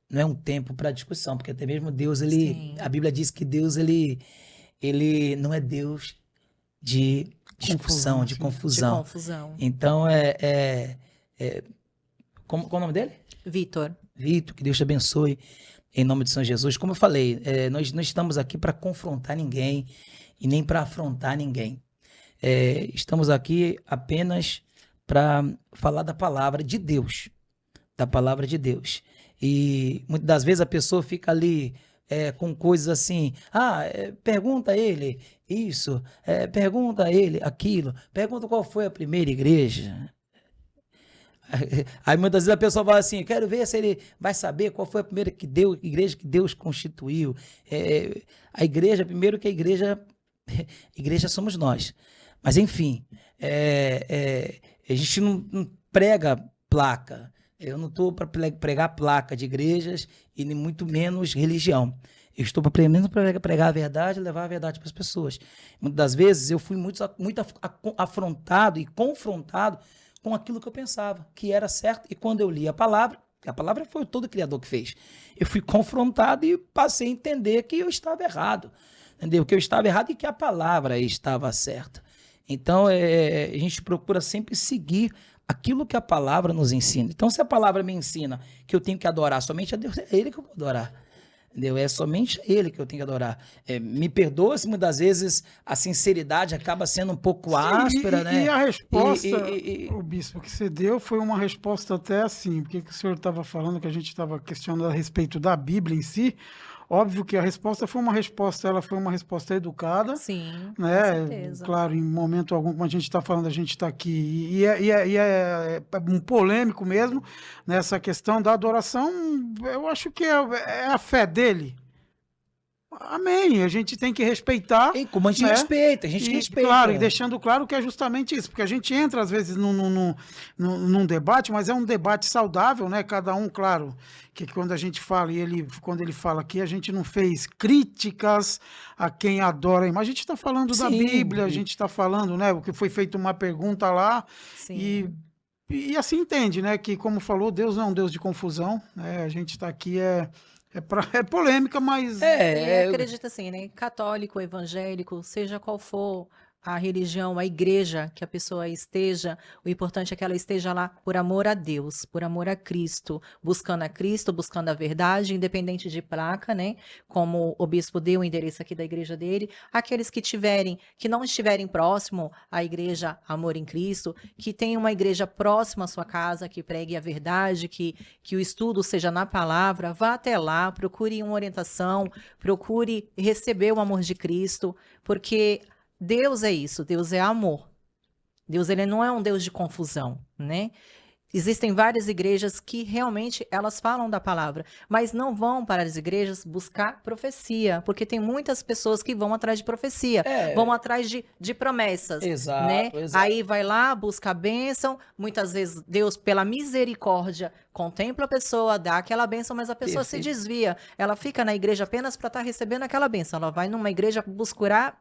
não é um tempo para discussão, porque até mesmo Deus, Sim. a Bíblia diz que Deus, ele não é Deus de discussão, de sim. confusão. De confusão. Então, qual o nome dele? Vitor. Vitor, que Deus te abençoe, em nome de São Jesus. Como eu falei, nós não estamos aqui para confrontar ninguém e nem para afrontar ninguém. Estamos aqui apenas para falar da palavra de Deus, da palavra de Deus. E muitas das vezes a pessoa fica ali com coisas assim, pergunta a ele isso, pergunta a ele aquilo, pergunta qual foi a primeira igreja. Aí muitas vezes a pessoa fala assim, quero ver se ele vai saber qual foi a primeira igreja que Deus constituiu. A igreja, primeiro que a igreja somos nós. Mas enfim, a gente não prega placa. Eu não estou para pregar placa de igrejas e nem muito menos religião. Eu estou para pregar a verdade e levar a verdade para as pessoas. Muitas das vezes eu fui muito afrontado e confrontado com aquilo que eu pensava, que era certo. E quando eu li a palavra foi todo o Criador que fez. Eu fui confrontado e passei a entender que eu estava errado. Entendeu? Que eu estava errado e que a palavra estava certa. Então, a gente procura sempre seguir aquilo que a palavra nos ensina. Então, se a palavra me ensina que eu tenho que adorar somente a Deus, é Ele que eu vou adorar. Entendeu? É somente a Ele que eu tenho que adorar. Me perdoa se muitas vezes a sinceridade acaba sendo um pouco áspera, né? E a resposta, o bispo, que você deu foi uma resposta até assim, porque o senhor estava falando que a gente estava questionando a respeito da Bíblia em si. Óbvio que a resposta foi uma resposta educada. Sim, né? com certeza. Claro, em momento algum, como a gente está falando, a gente está aqui. E é um polêmico mesmo nessa questão da adoração. Eu acho que é a fé dele. amém. A gente tem que respeitar. E como a gente né? respeita, a gente E, respeita. claro, e deixando claro que é justamente isso, porque a gente entra, às vezes, num debate, mas é um debate saudável, né? Cada um, claro, que quando a gente fala, quando ele fala aqui, a gente não fez críticas a quem adora, mas a gente está falando da Sim, Bíblia, a e- gente está falando, né? O que foi feita uma pergunta lá, Sim. e assim entende, né? Que, como falou, Deus não é um Deus de confusão, né? A gente está aqui, é polêmica, mas E acredita assim, né? Católico, evangélico, seja qual for a religião, a igreja que a pessoa esteja, o importante é que ela esteja lá por amor a Deus, por amor a Cristo, buscando a verdade, independente de placa, né? Como o bispo deu o endereço aqui da igreja dele, aqueles que não estiverem próximo à igreja Amor em Cristo, que tenham uma igreja próxima à sua casa, que pregue a verdade, que o estudo seja na palavra, vá até lá, procure uma orientação, procure receber o amor de Cristo, porque Deus é isso, Deus é amor. Deus, ele não é um Deus de confusão, né? Existem várias igrejas que realmente elas falam da palavra, mas não vão para as igrejas buscar profecia, porque tem muitas pessoas que vão atrás de profecia, vão atrás de promessas, Exato, né? exato. Aí vai lá, busca a bênção, muitas vezes Deus, pela misericórdia, contempla a pessoa, dá aquela bênção, mas a pessoa se Perfeito. desvia. Ela fica na igreja apenas para estar recebendo aquela bênção. Ela vai numa igreja buscar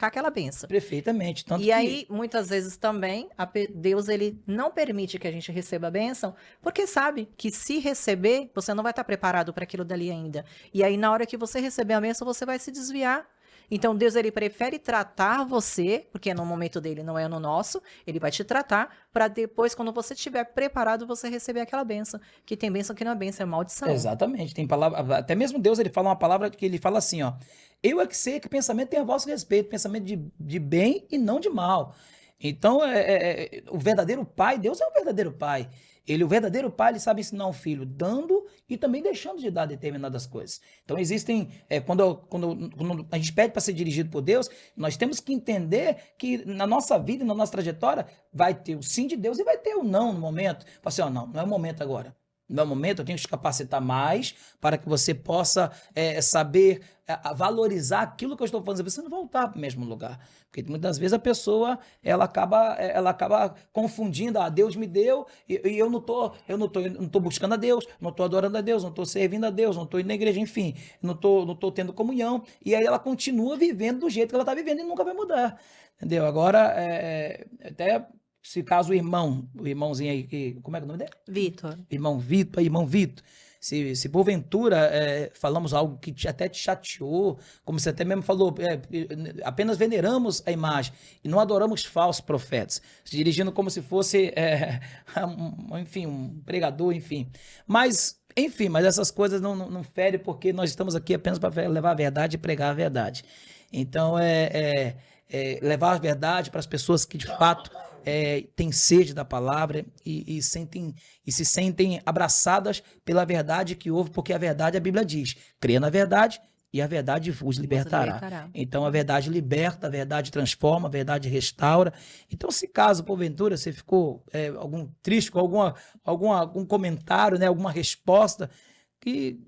aquela bênção. Perfeitamente. Tanto E que aí, muitas vezes também, Deus ele não permite que a gente receba a bênção, porque sabe que se receber, você não vai estar preparado para aquilo dali ainda. E aí, na hora que você receber a bênção, você vai se desviar. Então, Deus ele prefere tratar você, porque no momento dele não é no nosso, ele vai te tratar para depois, quando você estiver preparado, você receber aquela bênção. Que tem bênção que não é bênção, é maldição. Exatamente, tem palavra, até mesmo Deus ele fala uma palavra que ele fala assim, ó, eu é que sei que pensamento tem a vosso respeito, pensamento de bem e não de mal. Então, o verdadeiro pai, Deus é o verdadeiro pai. O verdadeiro pai, ele sabe ensinar um filho dando e também deixando de dar determinadas coisas. Então, existem, quando a gente pede para ser dirigido por Deus, nós temos que entender que na nossa vida e na nossa trajetória vai ter o sim de Deus e vai ter o não no momento. Fala assim, ó, não é o momento agora. No meu momento, eu tenho que te capacitar mais para que você possa saber valorizar aquilo que eu estou fazendo. Você não voltar para o mesmo lugar. Porque muitas vezes a pessoa ela acaba confundindo. Deus me deu e eu não tô buscando a Deus, não estou adorando a Deus, não estou servindo a Deus, não estou indo na igreja, enfim, não tô tendo comunhão. E aí ela continua vivendo do jeito que ela está vivendo e nunca vai mudar. Entendeu? Agora, até... Se caso o irmãozinho aí, como é que é o nome dele? Vitor. Irmão Vitor, se porventura falamos algo que até te chateou, como você até mesmo falou, apenas veneramos a imagem e não adoramos falsos profetas, se dirigindo como se fosse, enfim, um pregador, enfim. Mas essas coisas não ferem, porque nós estamos aqui apenas para levar a verdade e pregar a verdade. Então, levar a verdade para as pessoas que, de fato, têm sede da palavra e se sentem abraçadas pela verdade que houve, porque a verdade, a Bíblia diz, crê na verdade e a verdade vos libertará. Então, a verdade liberta, a verdade transforma, a verdade restaura. Então, se caso, porventura, você ficou algum triste com algum comentário, né, alguma resposta, que...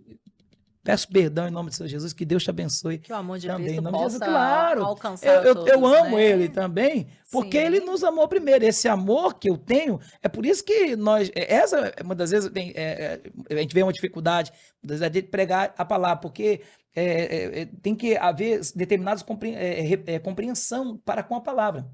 Peço perdão em nome de Senhor Jesus, que Deus te abençoe. Que o amor de também, Cristo em nome de possa Jesus, claro. alcançar Eu todos, amo né? ele também, porque Sim. ele nos amou primeiro. Esse amor que eu tenho, é por isso que nós... muitas vezes a gente vê uma dificuldade de pregar a palavra, porque tem que haver determinadas compreensão para com a palavra.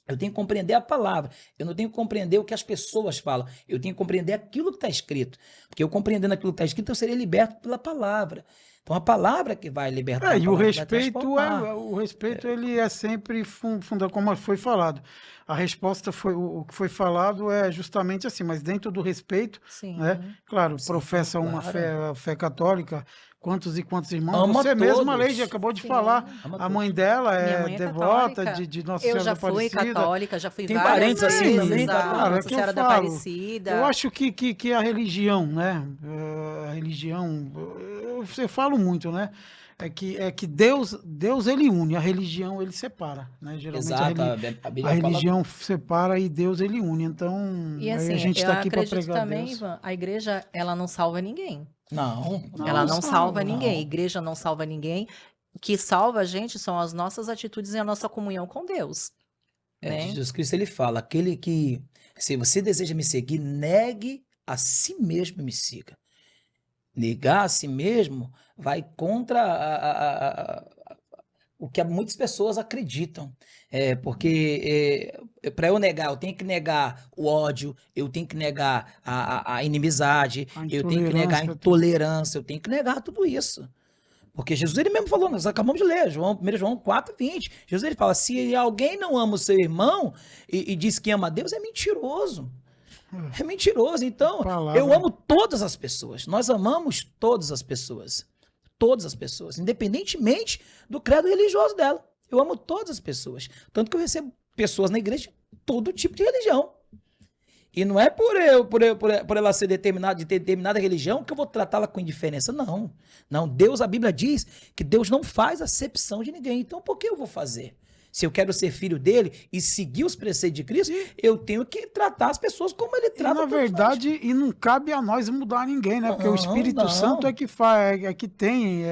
Eu tenho que compreender a palavra, eu não tenho que compreender o que as pessoas falam, eu tenho que compreender aquilo que está escrito, porque eu compreendendo aquilo que está escrito, eu serei liberto pela palavra. Então, a palavra que vai libertar. E o respeito ele é sempre fundamental, como foi falado. A resposta o que foi falado é justamente assim, mas dentro do respeito, Sim. né? Claro, Sim, professa claro. uma fé católica. Quantos e quantos irmãos? Ama Você mesmo, a todos. Leide acabou de Sim. falar. Ama A todos. mãe dela Minha é mãe é devota católica. de Nossa Eu Senhora já da fui Aparecida. católica, já fui Tem várias parentes assim vezes também, a católicos? Cara, Nossa que eu Senhora da falo. Aparecida. Eu acho que a religião, né? A religião, você fala muito, né? É que Deus ele une, a religião ele separa, né? Geralmente Exato, a a Bíblia religião separa e Deus ele une. Então, E aí assim, a gente eu está aqui para acredito pregar também, Deus. Ivan, a igreja, ela não salva ninguém. Não, Ela não salva não. ninguém. A igreja não salva ninguém. que salva a gente são as nossas atitudes e a nossa comunhão com Deus. Né? Jesus Cristo, ele fala, aquele que, se você deseja me seguir, negue a si mesmo e me siga. Negar a si mesmo vai contra o que muitas pessoas acreditam. Porque para eu negar, eu tenho que negar o ódio, eu tenho que negar a inimizade, eu tenho que negar a intolerância, eu tenho que negar tudo isso. Porque Jesus, ele mesmo falou, nós acabamos de ler, 1 João 4:20. Jesus, ele fala, se alguém não ama o seu irmão e diz que ama a Deus, é mentiroso. É mentiroso. Então, eu amo todas as pessoas. Nós amamos todas as pessoas. Todas as pessoas, independentemente do credo religioso dela. Eu amo todas as pessoas. Tanto que eu recebo pessoas na igreja de todo tipo de religião. E não é por ela ser de determinada religião que eu vou tratá-la com indiferença. Não. Não, Deus, a Bíblia diz que Deus não faz acepção de ninguém. Então, por que eu vou fazer? Se eu quero ser filho dele e seguir os preceitos de Cristo, eu tenho que tratar as pessoas como ele trata. Na verdade, e não cabe a nós mudar ninguém, né? Porque o Espírito Santo é que faz, é que tem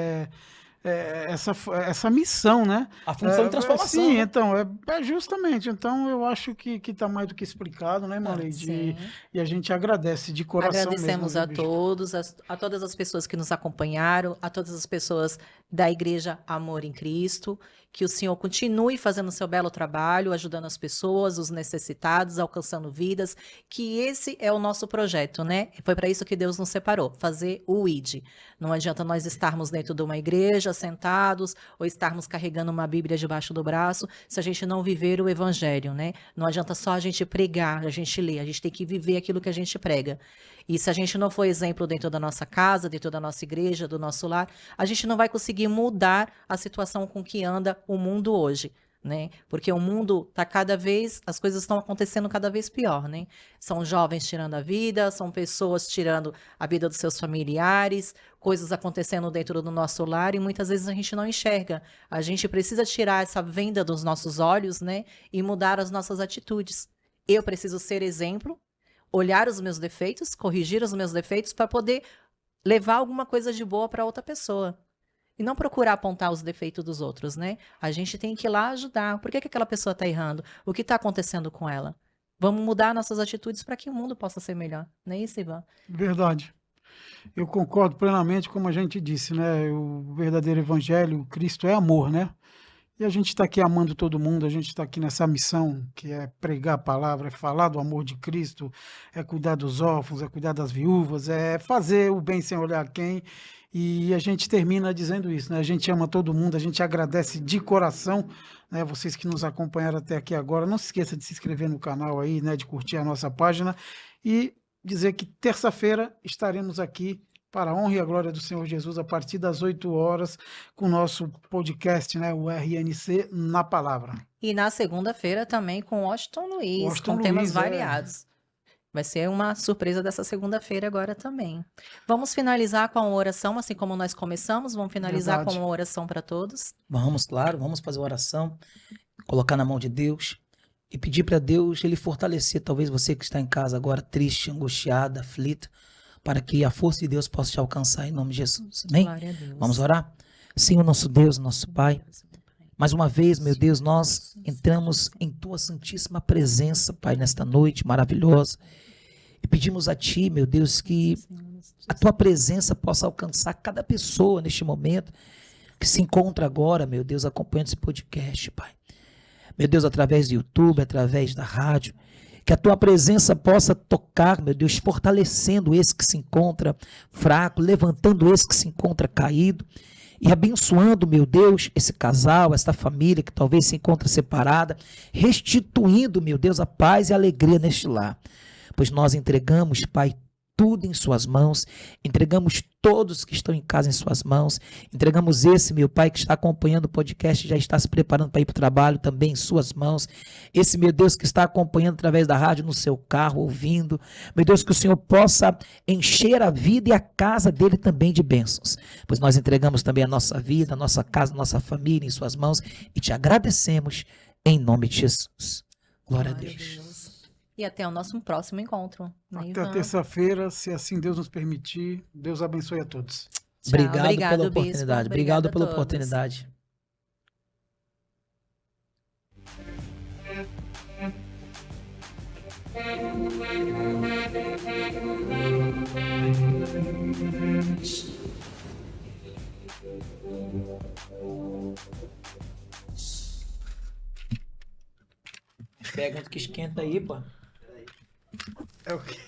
essa missão, né? A função de transformação. Sim, né? então, justamente. Então, eu acho que está mais do que explicado, né, Marleide? E a gente agradece de coração. Agradecemos mesmo, a todos, a todas as pessoas que nos acompanharam, a todas as pessoas da Igreja Amor em Cristo. Que o Senhor continue fazendo seu belo trabalho, ajudando as pessoas, os necessitados, alcançando vidas, que esse é o nosso projeto, né? Foi para isso que Deus nos separou, fazer o ID. Não adianta nós estarmos dentro de uma igreja, sentados, ou estarmos carregando uma Bíblia debaixo do braço, se a gente não viver o Evangelho, né? Não adianta só a gente pregar, a gente ler, a gente tem que viver aquilo que a gente prega. E se a gente não for exemplo dentro da nossa casa, dentro da nossa igreja, do nosso lar, a gente não vai conseguir mudar a situação com que anda o mundo hoje, né? Porque o mundo tá as coisas estão acontecendo cada vez pior, né? São jovens tirando a vida, são pessoas tirando a vida dos seus familiares, coisas acontecendo dentro do nosso lar e muitas vezes a gente não enxerga. A gente precisa tirar essa venda dos nossos olhos, né? E mudar as nossas atitudes. Eu preciso ser exemplo, olhar os meus defeitos, corrigir os meus defeitos para poder levar alguma coisa de boa para outra pessoa. E não procurar apontar os defeitos dos outros, né? A gente tem que ir lá ajudar. Por que aquela pessoa está errando? O que está acontecendo com ela? Vamos mudar nossas atitudes para que o mundo possa ser melhor. Não é isso, Ivan? Verdade. Eu concordo plenamente, como a gente disse, né? O verdadeiro evangelho, Cristo é amor, né? E a gente está aqui amando todo mundo, a gente está aqui nessa missão que é pregar a palavra, é falar do amor de Cristo, é cuidar dos órfãos, é cuidar das viúvas, é fazer o bem sem olhar quem. E a gente termina dizendo isso, né? A gente ama todo mundo, a gente agradece de coração, né? Vocês que nos acompanharam até aqui agora. Não se esqueça de se inscrever no canal aí, né? De curtir a nossa página e dizer que terça-feira estaremos aqui para a honra e a glória do Senhor Jesus a partir das 8 horas com o nosso podcast, né? O RNC na Palavra. E na segunda-feira também com Washington Luiz, com temas variados. Vai ser uma surpresa dessa segunda-feira agora também. Vamos finalizar com uma oração, assim como nós começamos. Vamos finalizar com uma oração para todos. Vamos, claro, vamos fazer uma oração, colocar na mão de Deus e pedir para Deus ele fortalecer, talvez você que está em casa agora triste, angustiada, aflita, para que a força de Deus possa te alcançar em nome de Jesus. Amém? Glória a Deus. Vamos orar? Senhor, nosso Deus, nosso Pai, mais uma vez, meu Deus, nós entramos em Tua santíssima presença, Pai, nesta noite maravilhosa. E pedimos a Ti, meu Deus, que a Tua presença possa alcançar cada pessoa neste momento que se encontra agora, meu Deus, acompanhando esse podcast, Pai. Meu Deus, através do YouTube, através da rádio, que a Tua presença possa tocar, meu Deus, fortalecendo esse que se encontra fraco, levantando esse que se encontra caído e abençoando, meu Deus, esse casal, esta família que talvez se encontra separada, restituindo, meu Deus, a paz e a alegria neste lar. Pois nós entregamos, Pai, tudo em suas mãos, entregamos todos que estão em casa em suas mãos, entregamos esse, meu Pai, que está acompanhando o podcast, já está se preparando para ir para o trabalho, também em suas mãos, esse, meu Deus, que está acompanhando através da rádio no seu carro, ouvindo, meu Deus, que o Senhor possa encher a vida e a casa dele também de bênçãos, pois nós entregamos também a nossa vida, a nossa casa, a nossa família em suas mãos e te agradecemos em nome de Jesus. Glória a Deus. E até o nosso próximo encontro. Até terça-feira, se assim Deus nos permitir. Deus abençoe a todos. Obrigado Obrigado, pela bispo. oportunidade. Obrigada Obrigado a pela todos. oportunidade. Pergunta que esquenta aí, pô. É o quê?